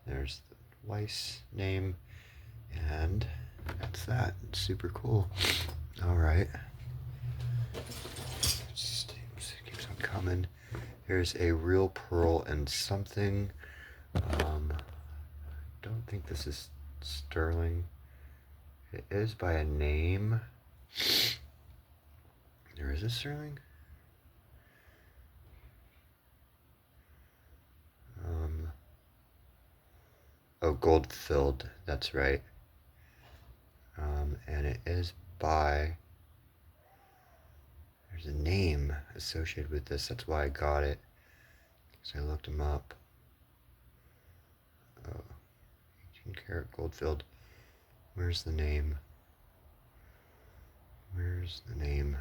there's the Weiss name. And that's that. It's super cool. All right. Just keeps on coming. Here's a real pearl and something. Don't think this is sterling. It is by a name. There is a sterling? Oh, gold filled. That's right. And it is by. There's a name associated with this. That's why I got it. Because I looked them up. Oh, 18 karat gold filled. Where's the name? Where's the name?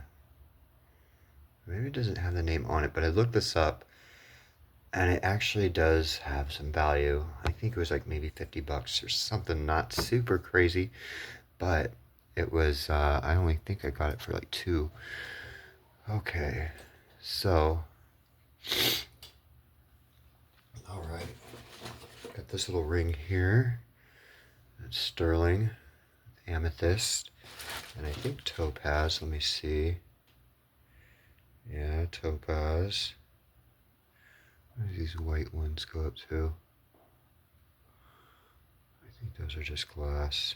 Maybe it doesn't have the name on it, but I looked this up. And it actually does have some value. I think it was like maybe $50 or something, not super crazy, but it was, I only think I got it for like 2. Okay, so, all right, got this little ring here. It's sterling, amethyst, and I think topaz. Let me see. Yeah, topaz. Where do these white ones go up to? I think those are just glass.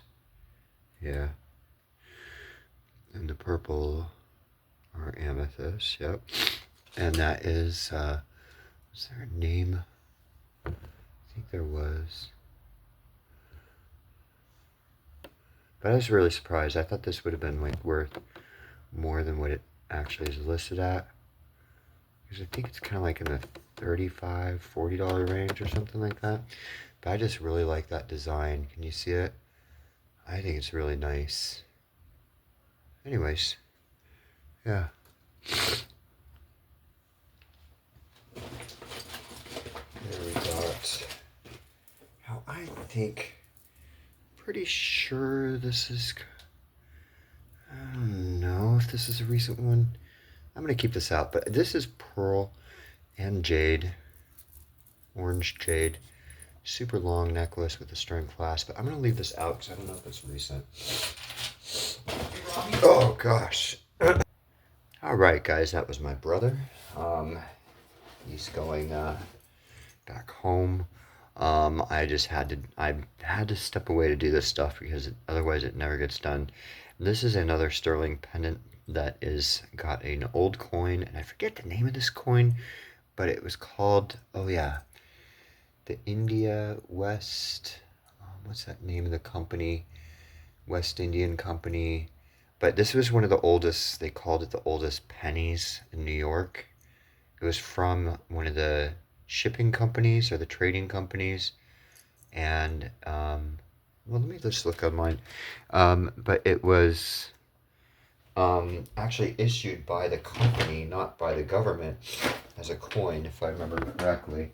Yeah. And the purple are amethyst, yep. And that is, was there a name? I think there was. But I was really surprised. I thought this would have been like worth more than what it actually is listed at. Because I think it's kind of like in the $35, $40 range or something like that. But I just really like that design. Can you see it? I think it's really nice. Anyways, yeah. There we got, how I think, pretty sure this is, I don't know if this is a recent one. I'm going to keep this out, but this is pearl and jade, orange jade, super long necklace with a string clasp, but I'm going to leave this out because I don't know if it's recent. Oh gosh. All right, guys, that was my brother. He's going back home. I had to step away to do this stuff because otherwise it never gets done. This is another sterling pendant that is got an old coin, and I forget the name of this coin, but it was called, oh yeah, the India West, what's that name of the company? West Indian Company. But this was one of the oldest, they called it the oldest pennies in New York. It was from one of the shipping companies or the trading companies. And, well, let me just look online. But it was actually issued by the company, not by the government, as a coin, if I remember correctly.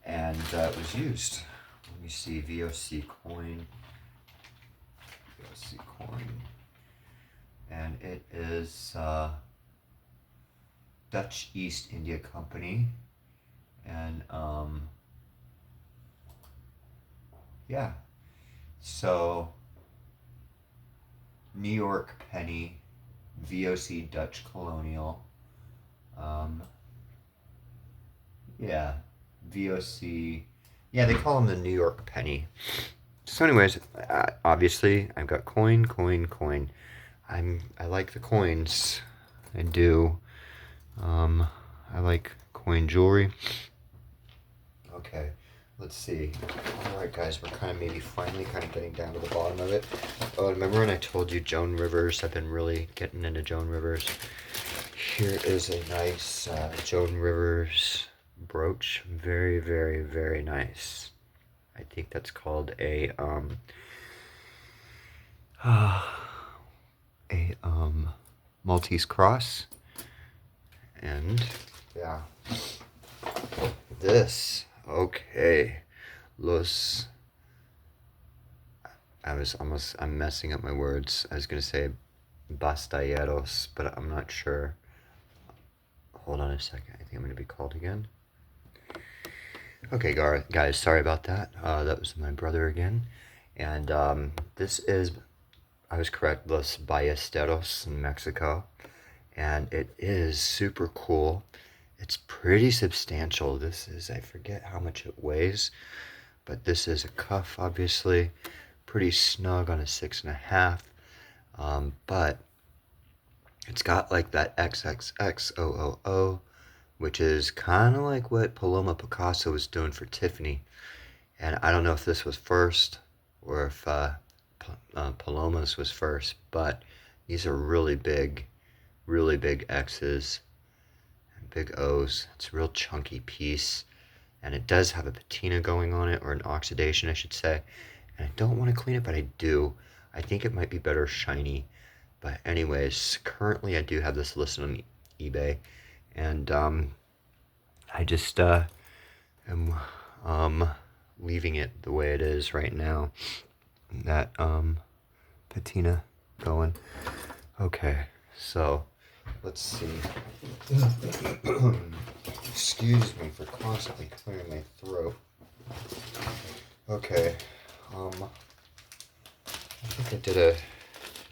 And it was used. Let me see, VOC coin. VOC coin. And it is Dutch East India Company. And yeah, so New York penny, VOC Dutch colonial. Um, yeah, VOC. Yeah, they call them the New York penny. So, anyways, obviously, I've got coin, coin, coin. I like the coins. I do. I like coin jewelry. Okay, let's see. Alright guys, we're kind of maybe finally kind of getting down to the bottom of it. Oh, remember when I told you Joan Rivers? I've been really getting into Joan Rivers. Here is a nice Joan Rivers brooch. Very, very, very nice. I think that's called a Maltese cross. And yeah, this, okay, los, I'm messing up my words. I was gonna say bastalleros, but I'm not sure. Hold on a second, I think I'm gonna be called again. Okay, guys, sorry about that. That was my brother again. And this is, I was correct, Los Ballesteros in Mexico. And it is super cool. It's pretty substantial. This is, I forget how much it weighs, but this is a cuff, obviously. Pretty snug on a 6.5. But it's got like that XXXOOO, which is kind of like what Paloma Picasso was doing for Tiffany. And I don't know if this was first or if Paloma's was first, but these are really big X's and big O's. It's a real chunky piece, and it does have a patina going on it, or an oxidation, I should say. And I don't want to clean it, but I do. I think it might be better shiny. But anyways, currently I do have this listed on eBay, and I just am leaving it the way it is right now. That patina going. Okay, so let's see. Excuse me for constantly clearing my throat. Okay, I think I did a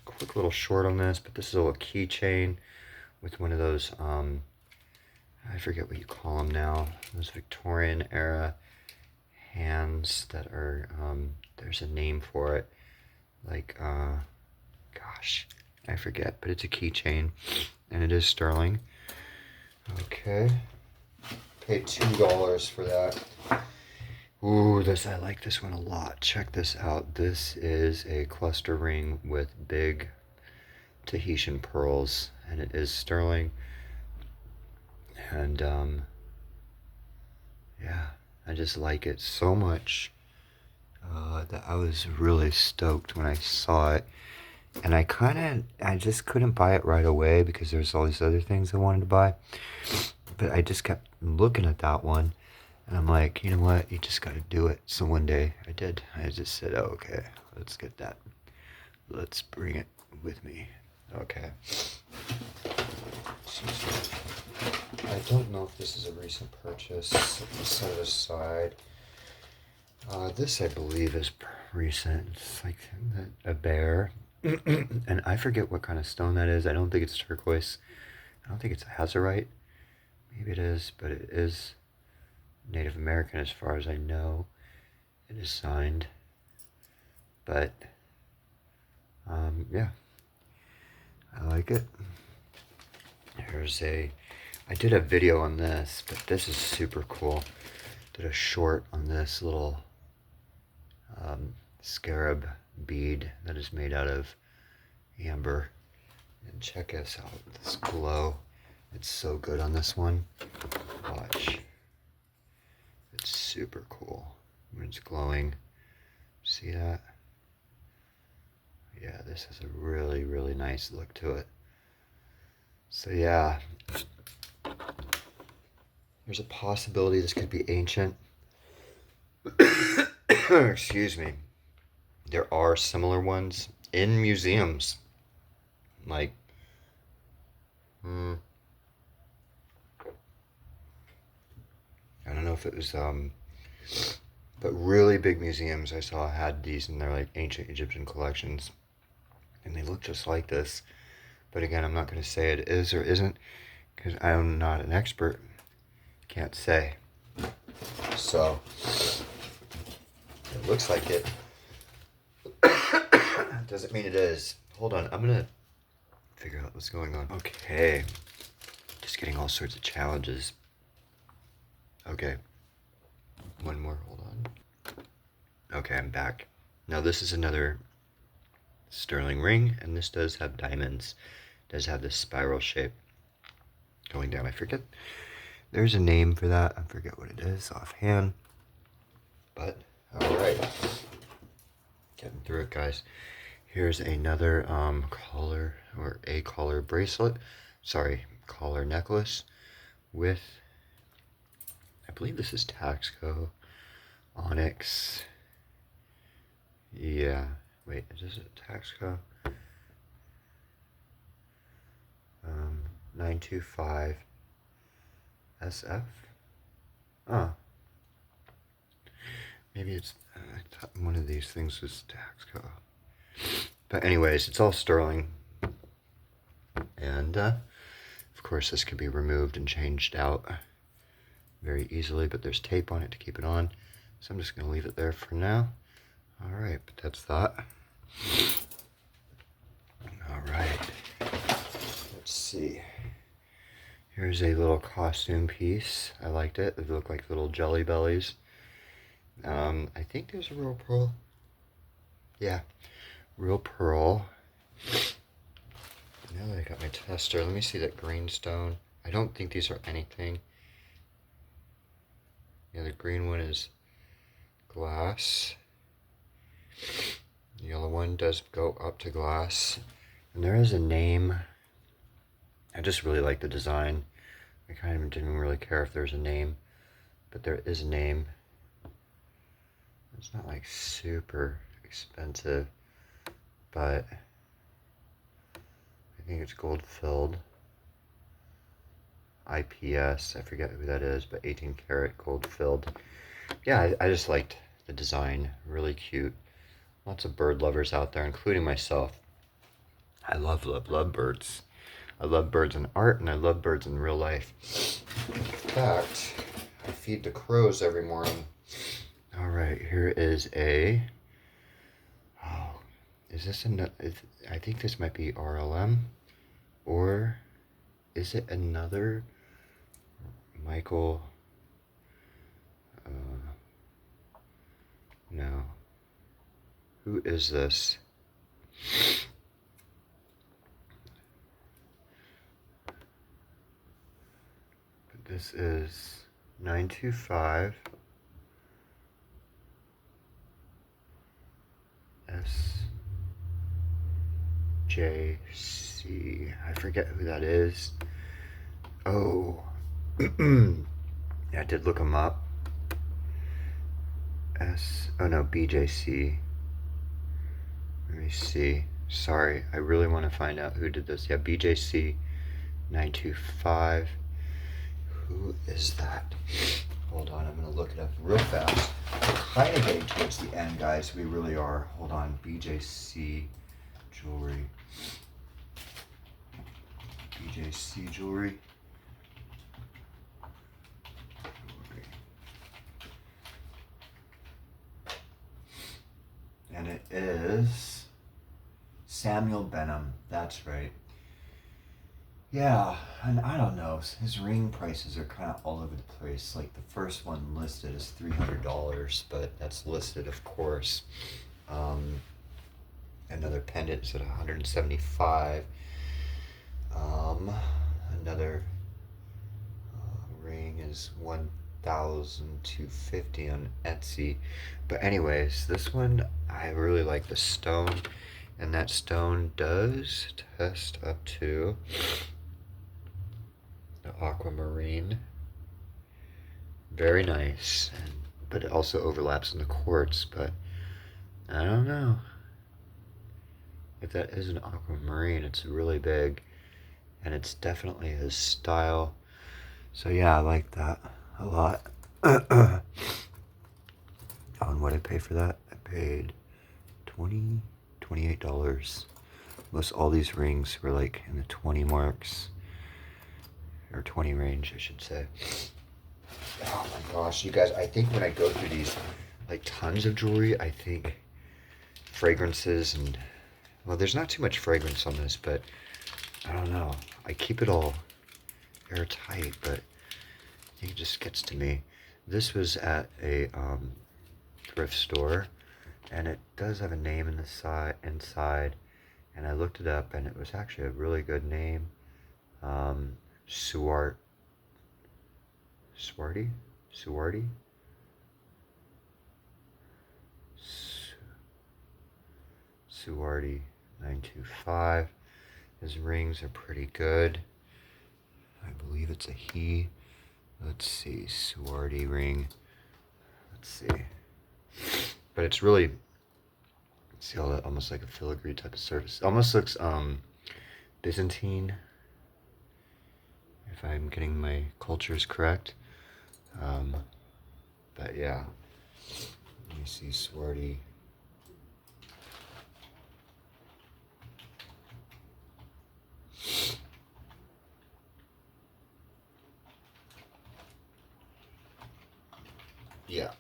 quick little short on this, but this is a little keychain with one of those, I forget what you call them now, those Victorian era hands that are, there's a name for it, like, gosh, I forget, but it's a keychain, and it is sterling. Okay, paid $2 for that. Ooh, I like this one a lot. Check this out. This is a cluster ring with big Tahitian pearls, and it is sterling. And yeah, I just like it so much that I was really stoked when I saw it. And I just couldn't buy it right away because there's all these other things I wanted to buy. But I just kept looking at that one, and I'm like, you know what? You just got to do it. So one day I did. I just said, oh, okay, let's get that. Let's bring it with me. Okay. I don't know if this is a recent purchase. Set it aside. This, I believe, is recent. It's like a bear. And I forget what kind of stone that is. I don't think it's turquoise. I don't think it's azurite. Maybe it is, but it is Native American as far as I know. It is signed. But, yeah. I like it. I did a video on this, but this is super cool. Did a short on this little scarab bead that is made out of amber. And check us out, this glow. It's so good on this one. Watch. It's super cool when it's glowing. See that? Yeah, this has a really, really nice look to it. So yeah, there's a possibility this could be ancient. Excuse me. There are similar ones in museums. Like, I don't know if it was, but really big museums I saw had these in their like ancient Egyptian collections. And they look just like this. But again, I'm not going to say it is or isn't because I'm not an expert. Can't say. So, it looks like it. Doesn't mean it is. Hold on, I'm going to figure out what's going on. Okay. Just getting all sorts of challenges. Okay. One more, hold on. Okay, I'm back. Now this is another sterling ring, and this does have diamonds. It does have this spiral shape going down. I forget. There's a name for that. I forget what it is offhand. But, alright. Getting through it, guys. Here's another collar, or a collar bracelet. Sorry, collar necklace with, I believe this is Taxco, onyx. Yeah, wait, is this a Taxco? 925 SF? Oh. Maybe it's, I thought one of these things was Taxco. But anyways, it's all sterling. And, of course, this could be removed and changed out very easily, but there's tape on it to keep it on. So I'm just going to leave it there for now. All right, but that's that. All right. Let's see. Here's a little costume piece. I liked it. They look like little jelly bellies. I think there's a real pearl. Yeah, real pearl. Now that I got my tester, let me see that green stone. I don't think these are anything. Yeah, the green one is glass. The yellow one does go up to glass. And there is a name. I just really like the design. I kind of didn't really care if there's a name, but there is a name. It's not like super expensive, but I think it's gold filled. IPS, I forget who that is, but 18 karat gold filled. Yeah, I just liked the design, really cute. Lots of bird lovers out there, including myself. I love birds. I love birds in art, and I love birds in real life. In fact, I feed the crows every morning. All right, here is a, oh, is this another, I think this might be RLM, or is it another Michael, no, who is this? This is 925 SJC. I forget who that is. Oh, yeah, I did look them up. Oh no, BJC. Let me see. Sorry, I really want to find out who did this. Yeah, BJC 925. Who is that? Hold on, I'm going to look it up real fast. We're kind of getting towards the end, guys. We really are. Hold on. BJC Jewelry. BJC Jewelry. And it is Samuel Benham. That's right. Yeah, and I don't know. His ring prices are kind of all over the place. Like the first one listed is $300, but that's listed, of course. Um, Another pendant is at 175. Another ring is 1,250 on Etsy. But anyways, this one I really like the stone, and that stone does test up to the aquamarine. Very nice, but it also overlaps in the quartz. But I don't know if that is an aquamarine. It's really big, and it's definitely his style. So yeah, I like that a lot. Oh, and what I pay for that? I paid $28. Most all these rings were like in the 20 marks, or 20 range, I should say. Oh my gosh, you guys, I think when I go through these, like tons of jewelry, I think fragrances and, well, there's not too much fragrance on this, but I don't know. I keep it all airtight, but I think it just gets to me. This was at a thrift store, and it does have a name in the inside, and I looked it up, and it was actually a really good name. Suart, Swarty, Suarty, Suarty 925. His rings are pretty good. I believe it's a he. Let's see, Suarty ring. Let's see. But it's really, see all that, almost like a filigree type of surface. It almost looks Byzantine, if I'm getting my cultures correct. But yeah, let me see, Suarty. Yeah.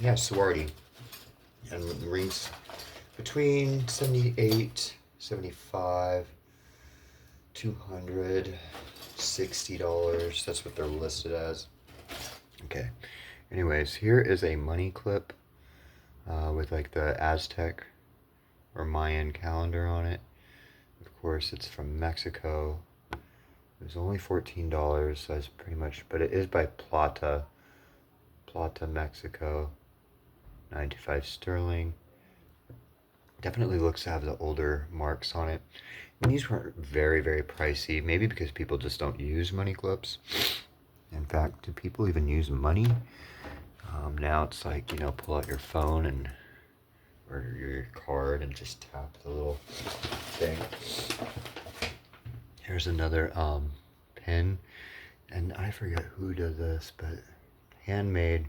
Yeah, Suarty. And rings between 78, 75, $260. That's what they're listed as. Okay. Anyways, here is a money clip with like the Aztec or Mayan calendar on it. Of course, it's from Mexico. It was only $14, so that's pretty much, but it is by Plata, Mexico, 95 sterling. Definitely looks to have the older marks on it. And these weren't very, very pricey, maybe because people just don't use money clips. In fact, do people even use money? Now it's like, pull out your phone and or your card and just tap the little thing. Here's another pin, and I forget who did this, but handmade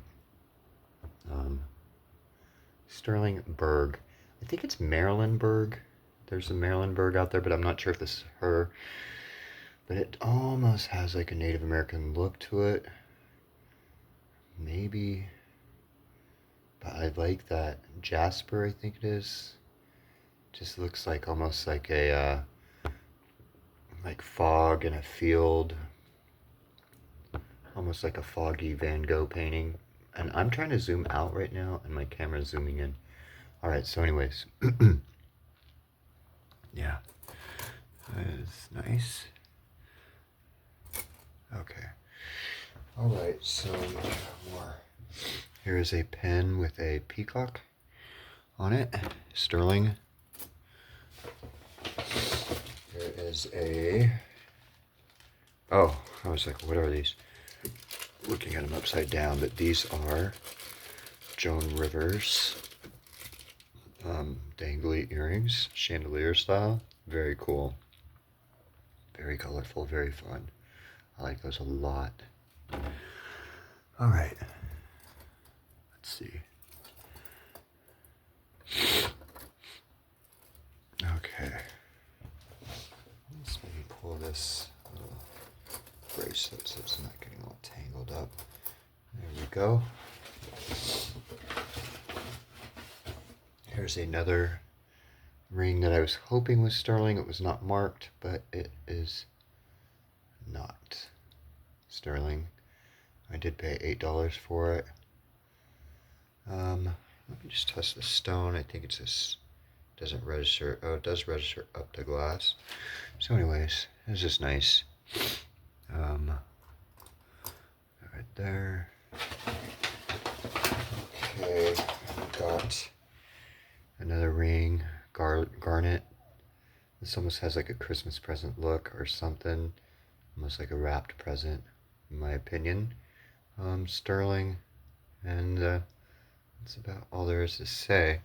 Sterling Berg. I think it's Marilyn Berg. There's a Marilyn Berg out there, but I'm not sure if this is her. But it almost has like a Native American look to it. Maybe. But I like that jasper, I think it is. Just looks like almost like a like fog in a field. Almost like a foggy Van Gogh painting. And I'm trying to zoom out right now, and my camera's zooming in. Alright, so anyways. Yeah. That is nice. Okay. Alright, so more. Here is a pen with a peacock on it. Sterling. There is a... Oh, I was like, what are these? Looking at them upside down, but these are Joan Rivers dangly earrings, chandelier style. Very cool. Very colorful, very fun. I like those a lot. All right. Let's see. Okay. Let's maybe pull this little bracelet so it's not getting all tangled up. There we go. Here's another ring that I was hoping was sterling. It was not marked, but it is not sterling. I did pay $8 for it. Let me just test the stone. I think it's this. Doesn't register. Oh, it does register up to glass. So, anyways, it's just nice. Right there. Okay, we got another ring, garnet. This almost has like a Christmas present look or something, almost like a wrapped present, in my opinion. Sterling, and that's about all there is to say.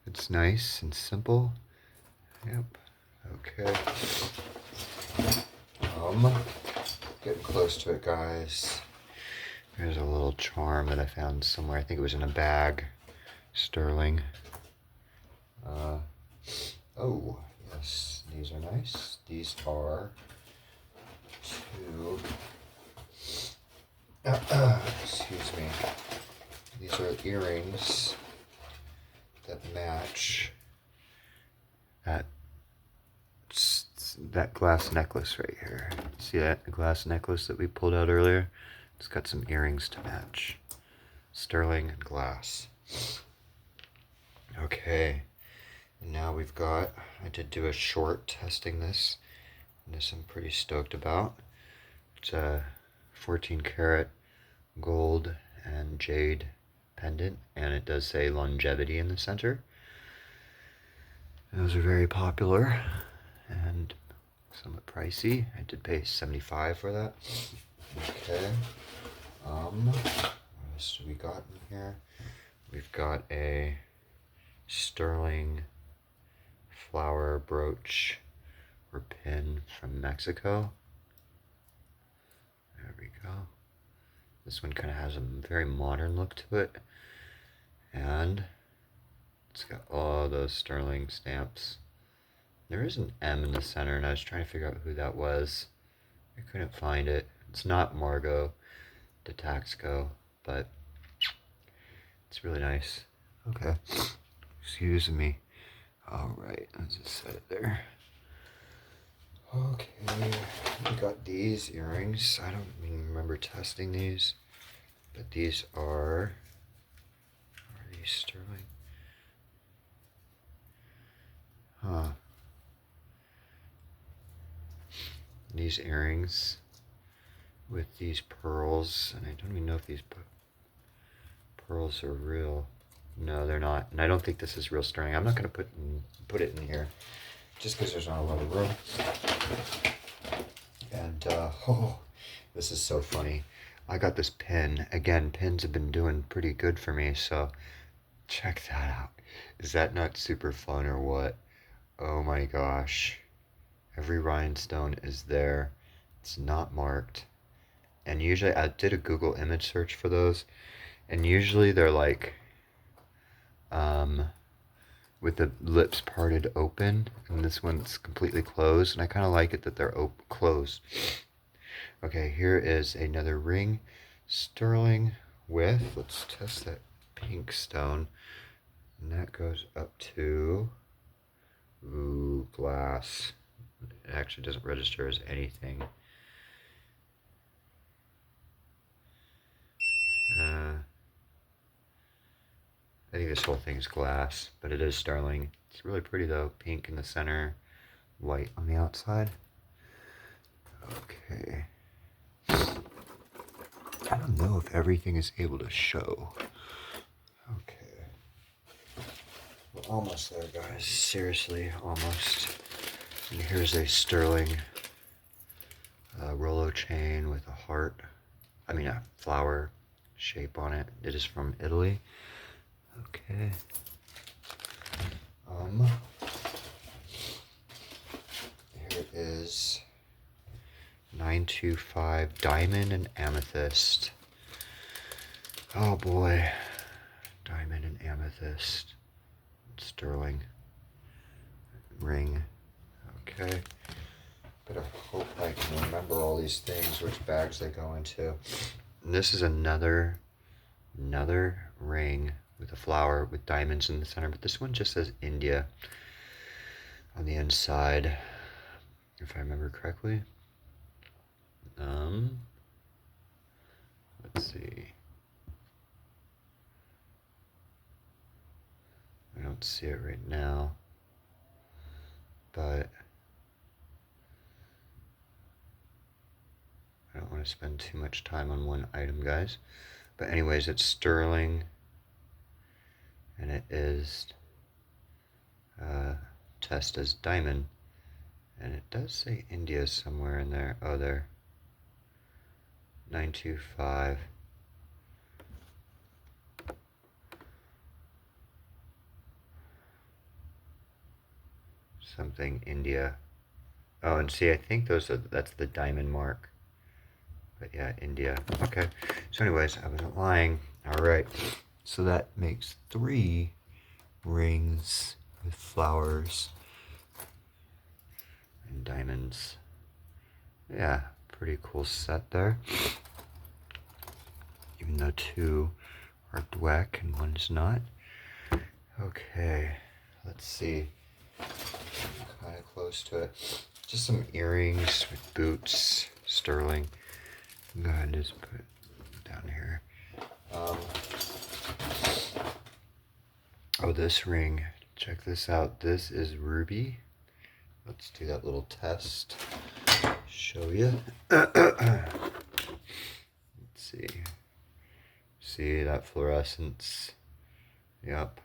It's nice and simple. Yep. Okay. Getting close to it, guys. There's a little charm that I found somewhere. I think it was in a bag. Sterling. Oh, yes, these are nice. These are two. Excuse me. These are earrings that match that glass necklace right here. See that glass necklace that we pulled out earlier? It's got some earrings to match. Sterling and glass. Okay. And now we've got, I did do a short testing this. And this I'm pretty stoked about. It's a 14 karat gold and jade pendant. And it does say longevity in the center. Those are very popular and somewhat pricey. I did pay $75 for that. Okay. What else do we got in here? We've got a sterling flower brooch or pin from Mexico. There we go. This one kind of has a very modern look to it. And it's got all those sterling stamps. There is an M in the center, and I was trying to figure out who that was. I couldn't find it. It's not Margot de Taxco, but it's really nice. Okay. Excuse me. Alright, let's just set it there. Okay, we got these earrings. I don't even remember testing these, but these are these sterling? Huh. These earrings with these pearls, and I don't even know if these pearls are real. No, they're not, and I don't think this is real sterling. I'm not going to put it in here, just because there's not a lot of room. And oh, this is so funny. I got this pin. Again, pins have been doing pretty good for me, so check that out. Is that not super fun or what? Oh my gosh. Every rhinestone is there. It's not marked. And usually, I did a Google image search for those, and usually they're like, with the lips parted open, and this one's completely closed, and I kind of like it that they're closed. Okay, here is another ring, sterling with, let's test that pink stone, and that goes up to, ooh, glass. It actually doesn't register as anything. I think this whole thing is glass, but it is sterling. It's really pretty though. Pink in the center, white on the outside. Okay. I don't know if everything is able to show. Okay. We're almost there, guys. Seriously, almost. And here's a sterling Rolo chain with a heart. I mean, a flower shape on it. It is from Italy. Okay. Here is 925 diamond and amethyst. Oh boy. Diamond and amethyst. Sterling ring. Okay. Better hope I can remember all these things, which bags they go into. And this is another ring with a flower with diamonds in the center, but this one just says India. on the inside, if I remember correctly. Let's see. I don't see it right now, but I don't want to spend too much time on one item, guys. But anyways, it's sterling, and it is test as diamond, and it does say India somewhere in there. Oh, there. 925. Something India. Oh, and see, I think that's the diamond mark. But yeah, India. Okay. So anyways, I wasn't lying. All right. So that makes 3 rings with flowers and diamonds. Yeah, pretty cool set there. Even though 2 are dweck and 1 is not. Okay, let's see. Kind of close to it. Just some earrings with boots, sterling. Go ahead and just put it down here. Oh, this ring. Check this out. This is ruby. Let's do that little test. Show you. Let's see. See that fluorescence? Yep.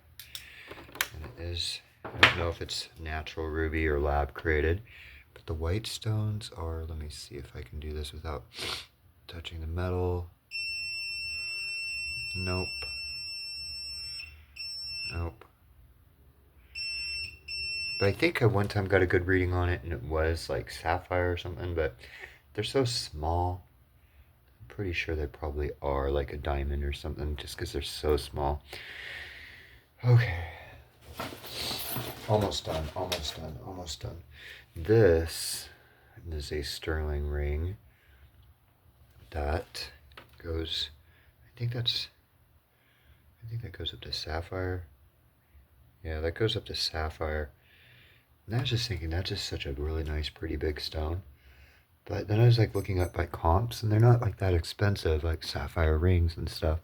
And it is, I don't know if it's natural ruby or lab created, but the white stones are, let me see if I can do this without touching the metal. Nope. Nope. But I think I one time got a good reading on it and it was like sapphire or something, but they're so small. I'm pretty sure they probably are like a diamond or something just because they're so small. Okay. Almost done, almost done, almost done. This is a sterling ring. That goes, I think that goes up to sapphire. Yeah, that goes up to sapphire. And I was just thinking, that's just such a really nice, pretty big stone. But then I was like looking up like comps, and they're not like that expensive, like sapphire rings and stuff.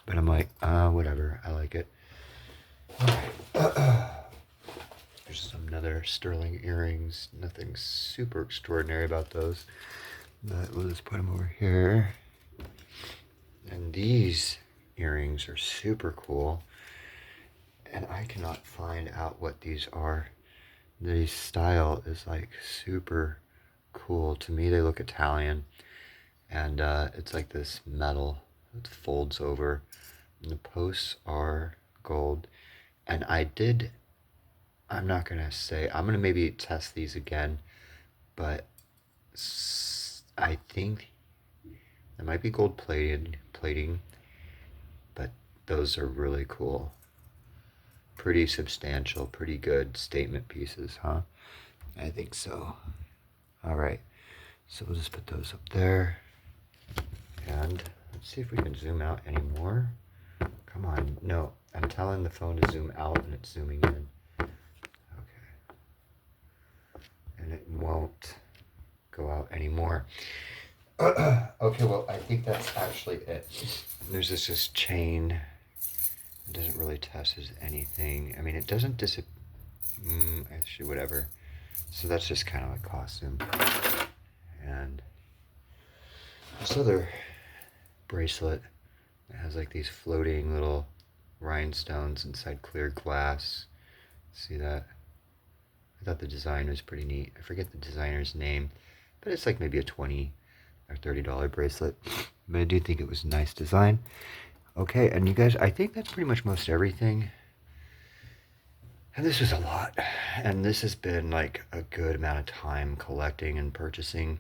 But I'm like, whatever, I like it. Alright. There's another sterling earrings. Nothing super extraordinary about those. But we'll just put them over here. And these earrings are super cool. And I cannot find out what these are. The style is like super cool. To me, they look Italian. And it's like this metal that folds over. And the posts are gold. And I'm not going to say, I'm going to maybe test these again. But I think it might be gold plating. But those are really cool. Pretty substantial, pretty good statement pieces, huh? I think so. All right, so we'll just put those up there. And let's see if we can zoom out anymore. Come on, no, I'm telling the phone to zoom out and it's zooming in. Okay. And it won't go out anymore. Okay, well, I think that's actually it. There's this chain. It doesn't really test as anything. I mean, it doesn't actually, whatever. So that's just kind of a costume. And this other bracelet that has like these floating little rhinestones inside clear glass. See that? I thought the design was pretty neat. I forget the designer's name, but it's like maybe a $20 or $30 bracelet. But I do think it was a nice design. Okay, and you guys, I think that's pretty much most everything. And this was a lot. And this has been like a good amount of time collecting and purchasing.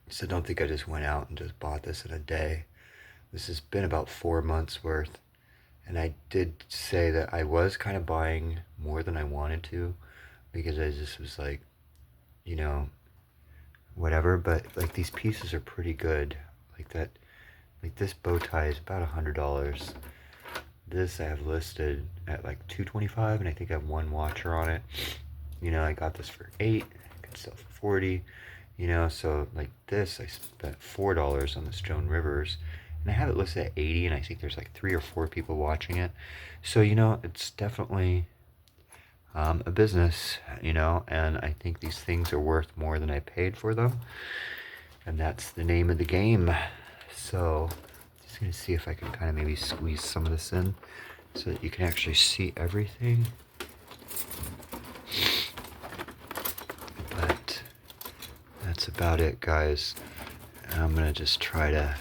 So don't think I just went out and just bought this in a day. This has been about 4 months worth. And I did say that I was kind of buying more than I wanted to because I just was like, you know, whatever. But like these pieces are pretty good. Like that. Like this bow tie is about $100. This I have listed at like $225, and I think I have one watcher on it. You know, I got this for 8, I could sell for 40, you know, so like this, I spent $4 on this Joan Rivers, and I have it listed at 80, and I think there's like 3 or 4 people watching it. So, you know, it's definitely a business, you know, and I think these things are worth more than I paid for them, and that's the name of the game. So, just gonna see if I can kind of maybe squeeze some of this in so that you can actually see everything. But that's about it, guys. I'm gonna just try to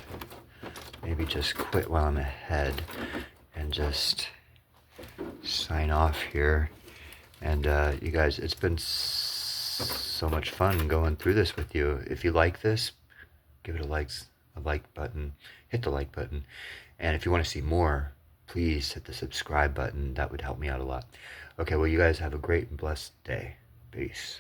maybe just quit while I'm ahead and just sign off here. And you guys, it's been so much fun going through this with you. If you like this, give it a like button, hit the like button. And if you want to see more, please hit the subscribe button. That would help me out a lot. Okay, well, you guys have a great and blessed day. Peace.